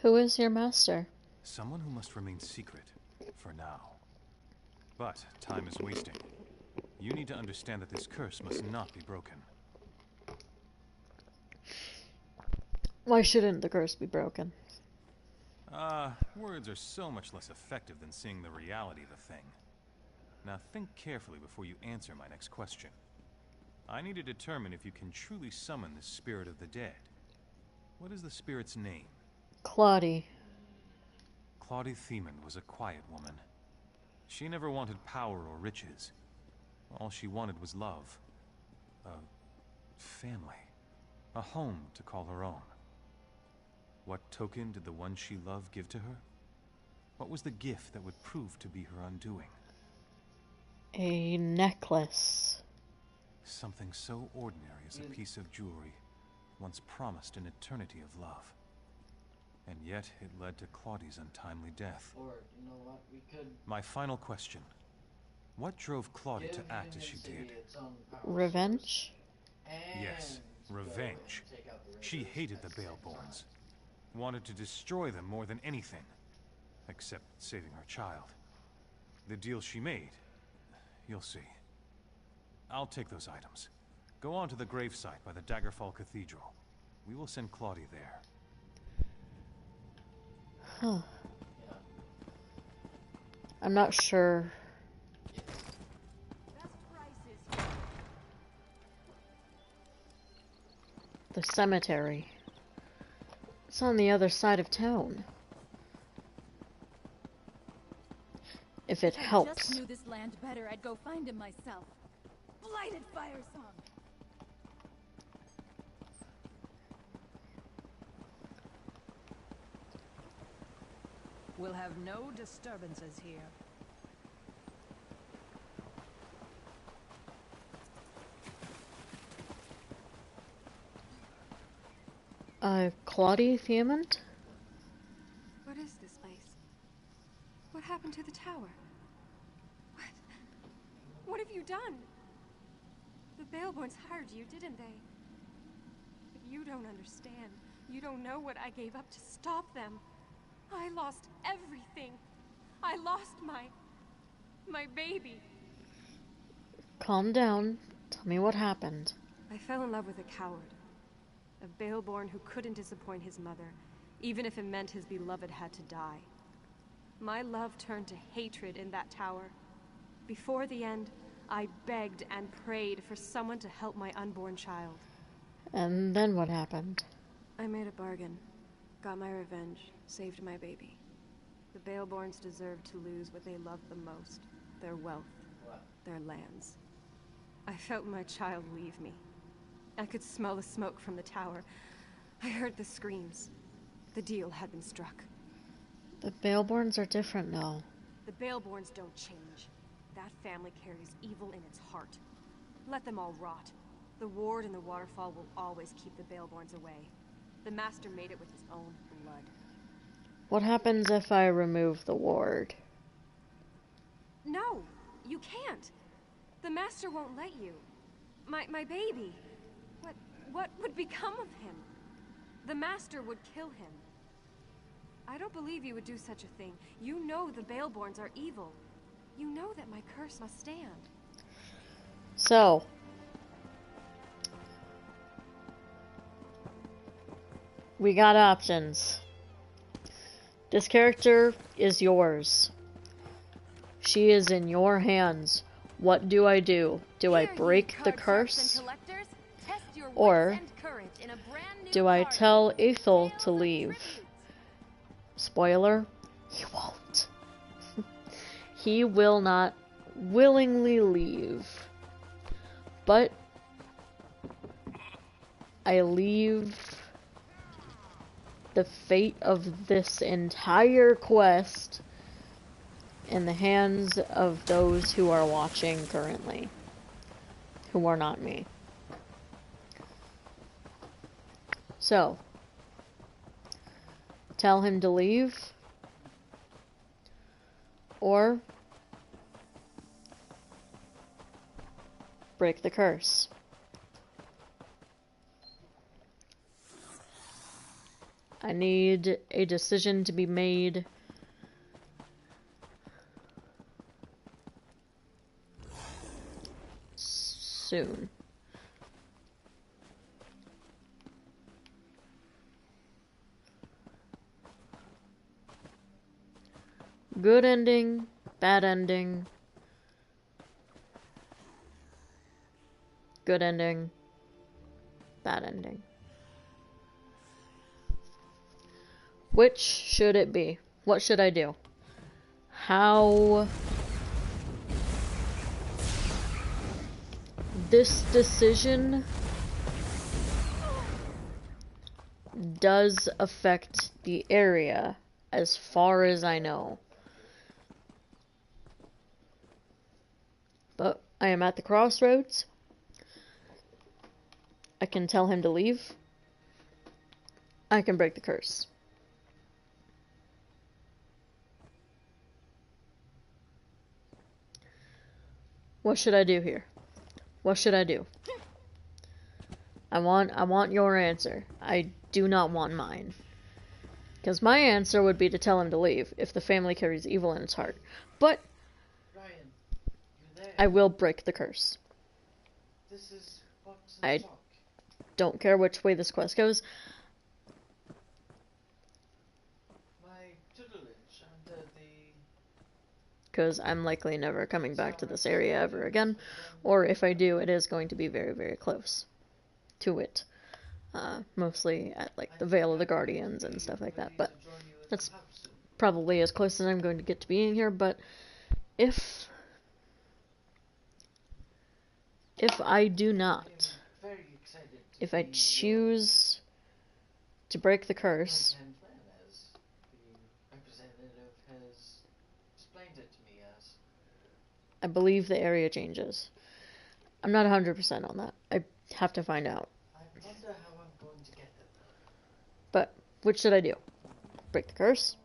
Who is your master? Someone who must remain secret, for now. But time is wasting. You need to understand that this curse must not be broken. Why shouldn't the curse be broken? Words are so much less effective than seeing the reality of the thing. Now think carefully before you answer my next question. I need to determine if you can truly summon the spirit of the dead. What is the spirit's name? Claudie. Claudie Themond was a quiet woman. She never wanted power or riches. All she wanted was love. A family. A home to call her own. What token did the one she loved give to her? What was the gift that would prove to be her undoing? A necklace. Something so ordinary as a piece of jewelry, once promised an eternity of love. And yet it led to Claudie's untimely death. Or, you know what, we could... My final question. What drove Claudie to act as she did? Revenge? Yes, revenge. She hated the Baleborns. Wanted to destroy them more than anything. Except saving her child. The deal she made, you'll see. I'll take those items. Go on to the gravesite by the Daggerfall Cathedral. We will send Claudia there. Huh. I'm not sure. The cemetery. It's on the other side of town. If it helps. If I just knew this land better, I'd go find him myself. Blighted Fire Song. We'll have no disturbances here. Claudia Thiamond? What is this place? What happened to the tower? What have you done? The Baleborns hired you, didn't they? But you don't understand. You don't know what I gave up to stop them. I lost everything. I lost my baby. Calm down. Tell me what happened. I fell in love with a coward. A Baleborn who couldn't disappoint his mother, even if it meant his beloved had to die. My love turned to hatred in that tower. Before the end, I begged and prayed for someone to help my unborn child. And then what happened? I made a bargain. Got my revenge. Saved my baby. The Baleborns deserved to lose what they loved the most. Their wealth. Their lands. I felt my child leave me. I could smell the smoke from the tower. I heard the screams. The deal had been struck. The Baleborns are different now. The Baleborns don't change. That family carries evil in its heart. Let them all rot. The ward and the waterfall will always keep the Baleborns away. The Master made it with his own blood. What happens if I remove the ward? No, you can't. The Master won't let you. My baby. What would become of him? The Master would kill him. I don't believe you would do such a thing. You know the Baleborns are evil. You know that my curse must stand. So, we got options. This character is yours. She is in your hands. What do I do? Do I break the curse? Or do I tell Ethel to leave? Spoiler, he won't. He will not willingly leave. But I leave the fate of this entire quest in the hands of those who are watching currently, who are not me. So, tell him to leave, or break the curse. I need a decision to be made soon. Good ending, bad ending. Good ending, bad ending. Which should it be? What should I do? How this decision does affect the area as far as I know. But I am at the crossroads. I can tell him to leave. I can break the curse. What should I do here? What should I do? I want your answer. I do not want mine. Because my answer would be to tell him to leave if the family carries evil in its heart. But Ryan, you're there. I will break the curse. This is I don't care which way this quest goes. My tutelage under the... Because I'm likely never coming back to this area ever again. Or if I do, it is going to be very, very close to it. Mostly at like the Vale of the Guardians and stuff like that. But that's probably as close as I'm going to get to being here. But if I do not, if I choose to break the curse, I believe the area changes. I'm not 100% on that. I have to find out. I wonder how I'm going to get them. But which should I do? Break the curse?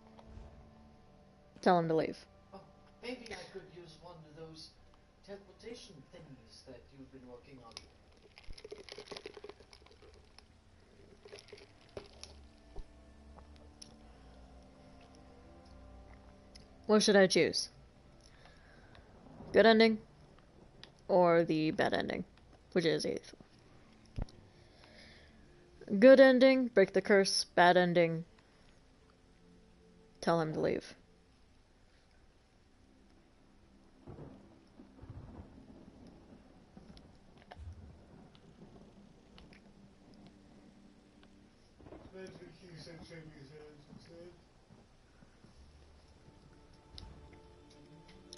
Tell him to leave. Oh, maybe I could use one of those teleportation things that you've been working on. What should I choose? Good ending? Or the bad ending? Which is 8th. Good ending, break the curse. Bad ending, tell him to leave.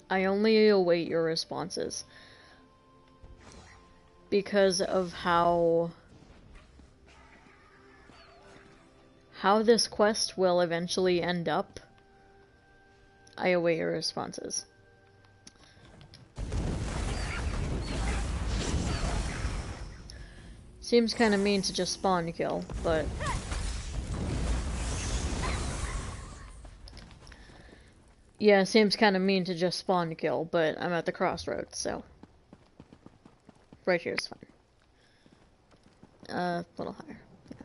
I only await your responses. Because of how this quest will eventually end up, I await your responses. Seems kind of mean to just spawn kill, but yeah, seems kind of mean to just spawn kill, but I'm at the crossroads, so right here is fine. A little higher. Yeah.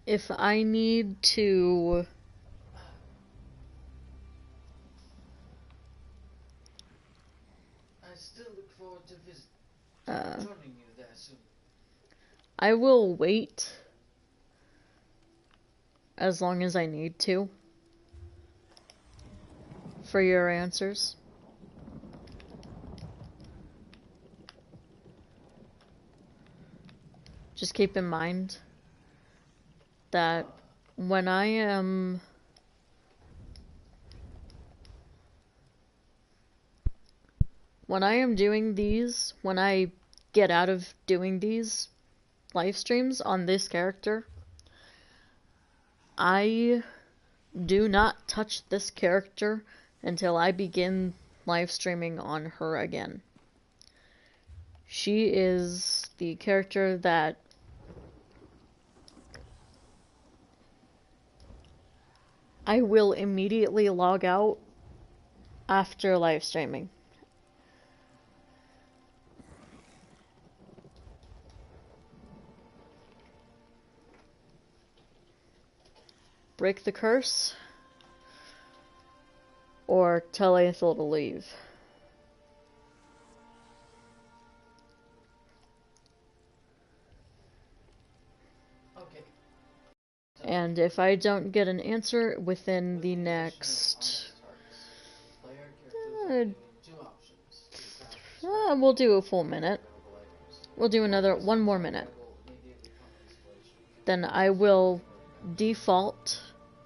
If I need to I still look forward to joining you there soon. I will wait as long as I need to for your answers. Just keep in mind that when I am doing these, when I get out of doing these live streams on this character, I do not touch this character until I begin live streaming on her again. She is the character that I will immediately log out after live streaming. Break the curse, or tell Ethel to leave. Okay. And if I don't get an answer within the next... we'll do a full minute. We'll do one more minute. Then I will default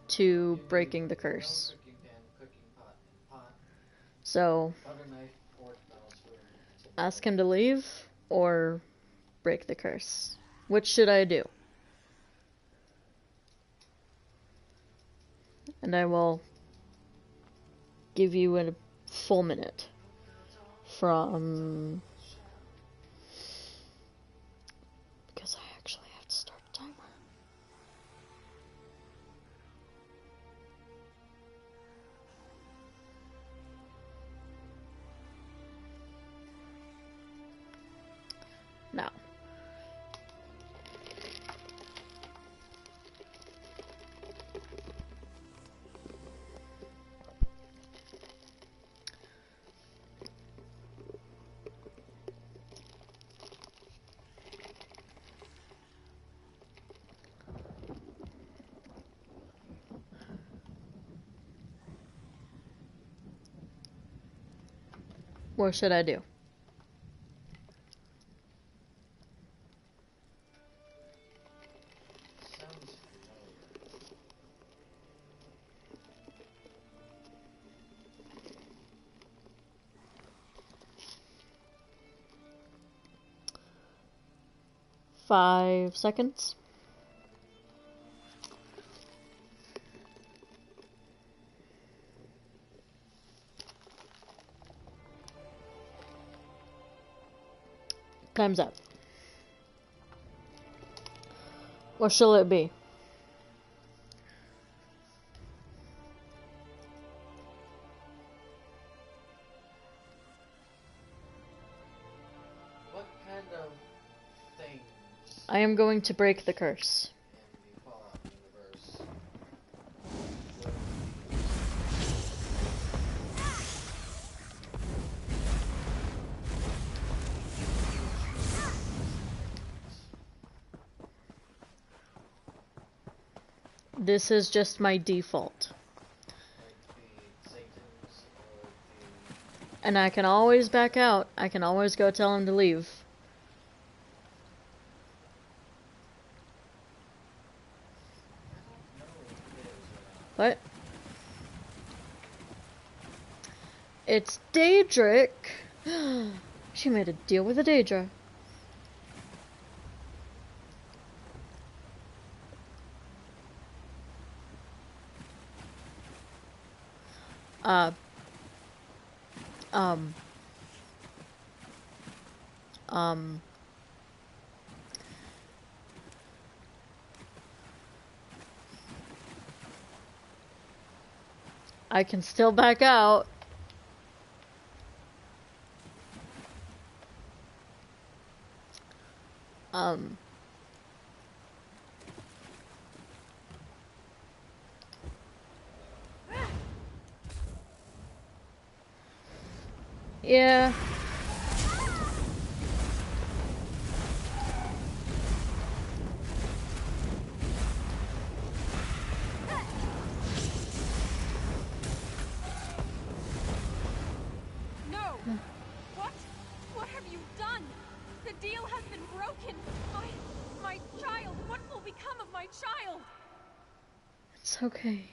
to breaking the curse. So, ask him to leave, or break the curse. Which should I do? And I will give you a full minute from... because I actually have to start a timer. Now. What should I do? Sounds familiar. Five seconds. Time's up. What shall it be? What kind of things I am going to break the curse. in the Fallout universe This is just my default. the Satans or And I can always back out. I can always go tell him to leave. What? It's Daedric. She made a deal with a Daedra. Um. I can still back out. Yeah. No! What? What have you done? The deal has been broken. My child. What will become of my child? It's okay.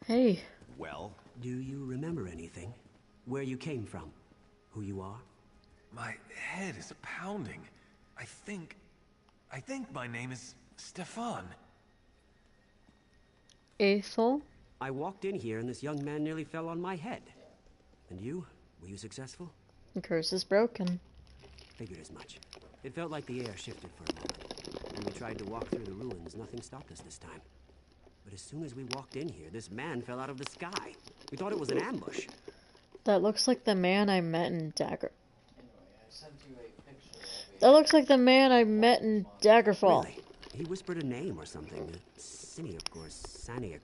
Hey. Well, do you remember anything? Where you came from? Who you are? My head is pounding. I think my name is Stefan. Ethel? I walked in here and this young man nearly fell on my head. And you? Were you successful? The curse is broken. Figured as much. It felt like the air shifted for a moment. When we tried to walk through the ruins, nothing stopped us this time. But as soon as we walked in here, this man fell out of the sky. We thought it was an ambush. That looks like the man I met in Dagger. Anyway, I sent you a picture of That looks like the man I met in Daggerfall. Really? He whispered a name or something. Siniak or Saniak.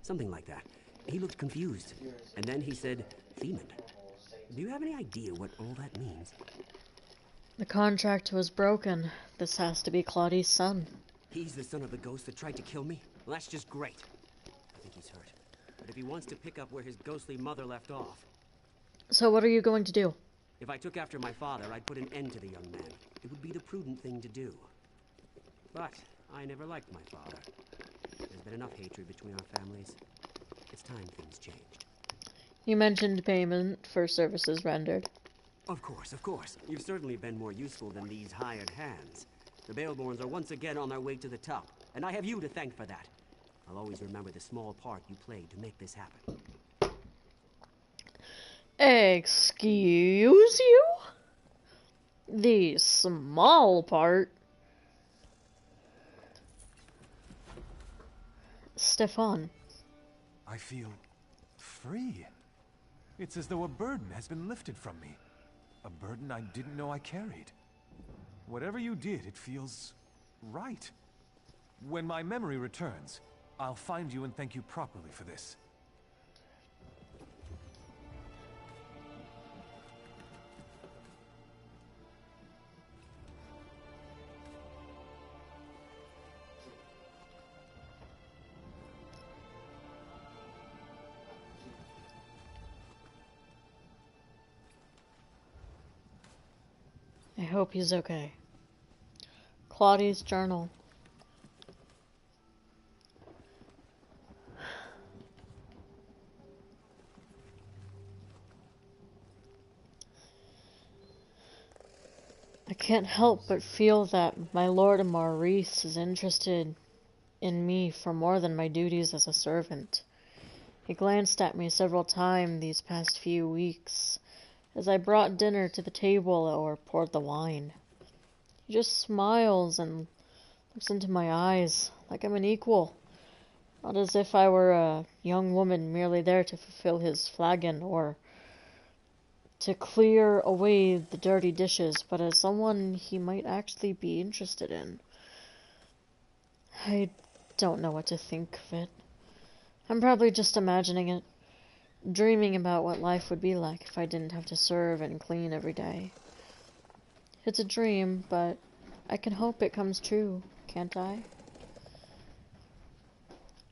Something like that. He looked confused. And then he said, Themon. Do you have any idea what all that means? The contract was broken. This has to be Claudia's son. He's the son of the ghost that tried to kill me? Well, that's just great. I think he's hurt. But if he wants to pick up where his ghostly mother left off... So what are you going to do? If I took after my father, I'd put an end to the young man. It would be the prudent thing to do. But I never liked my father. There's been enough hatred between our families. It's time things changed. You mentioned payment for services rendered. Of course, of course. You've certainly been more useful than these hired hands. The Baleborns are once again on their way to the top, and I have you to thank for that. I'll always remember the small part you played to make this happen. Excuse you? The small part? Stefan. I feel free. It's as though a burden has been lifted from me. A burden I didn't know I carried. Whatever you did, it feels right. When my memory returns, I'll find you and thank you properly for this. I hope he's okay. Claudia's journal. I can't help but feel that my Lord Maurice is interested in me for more than my duties as a servant. He glanced at me several times these past few weeks as I brought dinner to the table or poured the wine. He just smiles and looks into my eyes like I'm an equal, not as if I were a young woman merely there to fulfill his flagon or to clear away the dirty dishes, but as someone he might actually be interested in. I don't know what to think of it. I'm probably just imagining it, dreaming about what life would be like if I didn't have to serve and clean every day. It's a dream, but I can hope it comes true, can't I?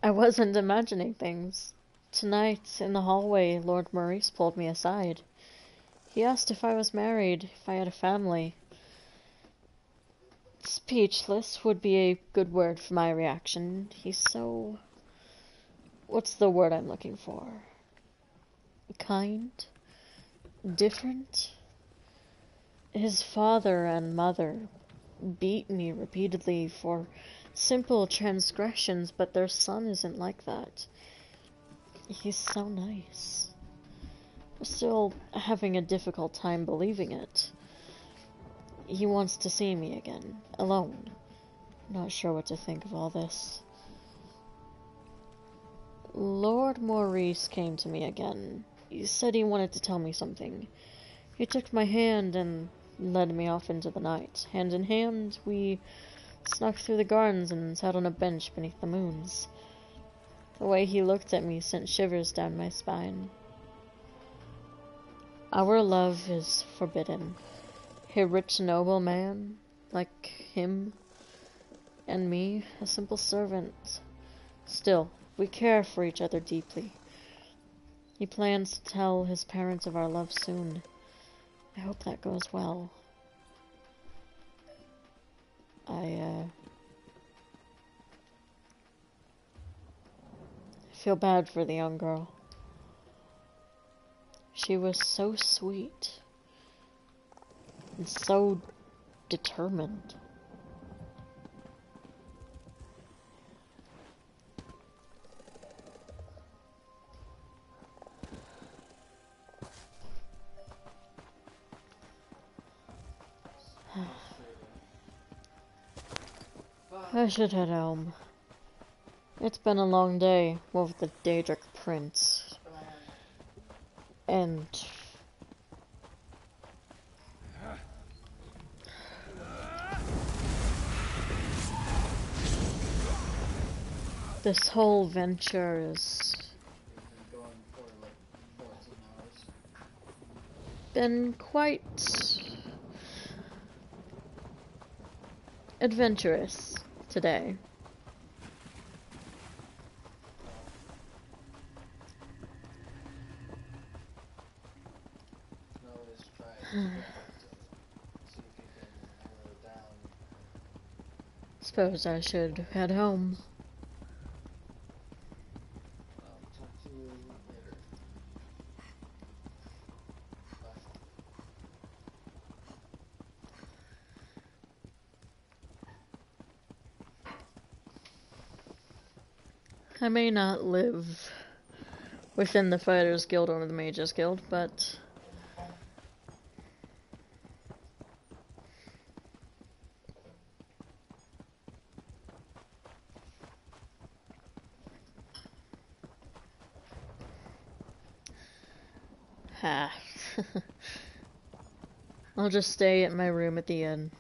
I wasn't imagining things. Tonight, in the hallway, Lord Maurice pulled me aside. He asked if I was married, if I had a family. Speechless would be a good word for my reaction. He's so... what's the word I'm looking for? Kind? Different? His father and mother beat me repeatedly for simple transgressions, but their son isn't like that. He's so nice. I'm still having a difficult time believing it. He wants to see me again, alone. Not sure what to think of all this. Lord Maurice came to me again. He said he wanted to tell me something. He took my hand and led me off into the night. Hand in hand, we snuck through the gardens and sat on a bench beneath the moons. The way he looked at me sent shivers down my spine. Our love is forbidden. A rich noble man, like him, and me, a simple servant. Still, we care for each other deeply. He plans to tell his parents of our love soon. I hope that goes well. I feel bad for the young girl. She was so sweet and so determined. I should head home. It's been a long day with the Daedric Prince. And this whole venture is been quite adventurous today. Suppose I should head home. I may not live within the Fighters Guild or the Mages Guild, but ha. I'll just stay at my room at the inn.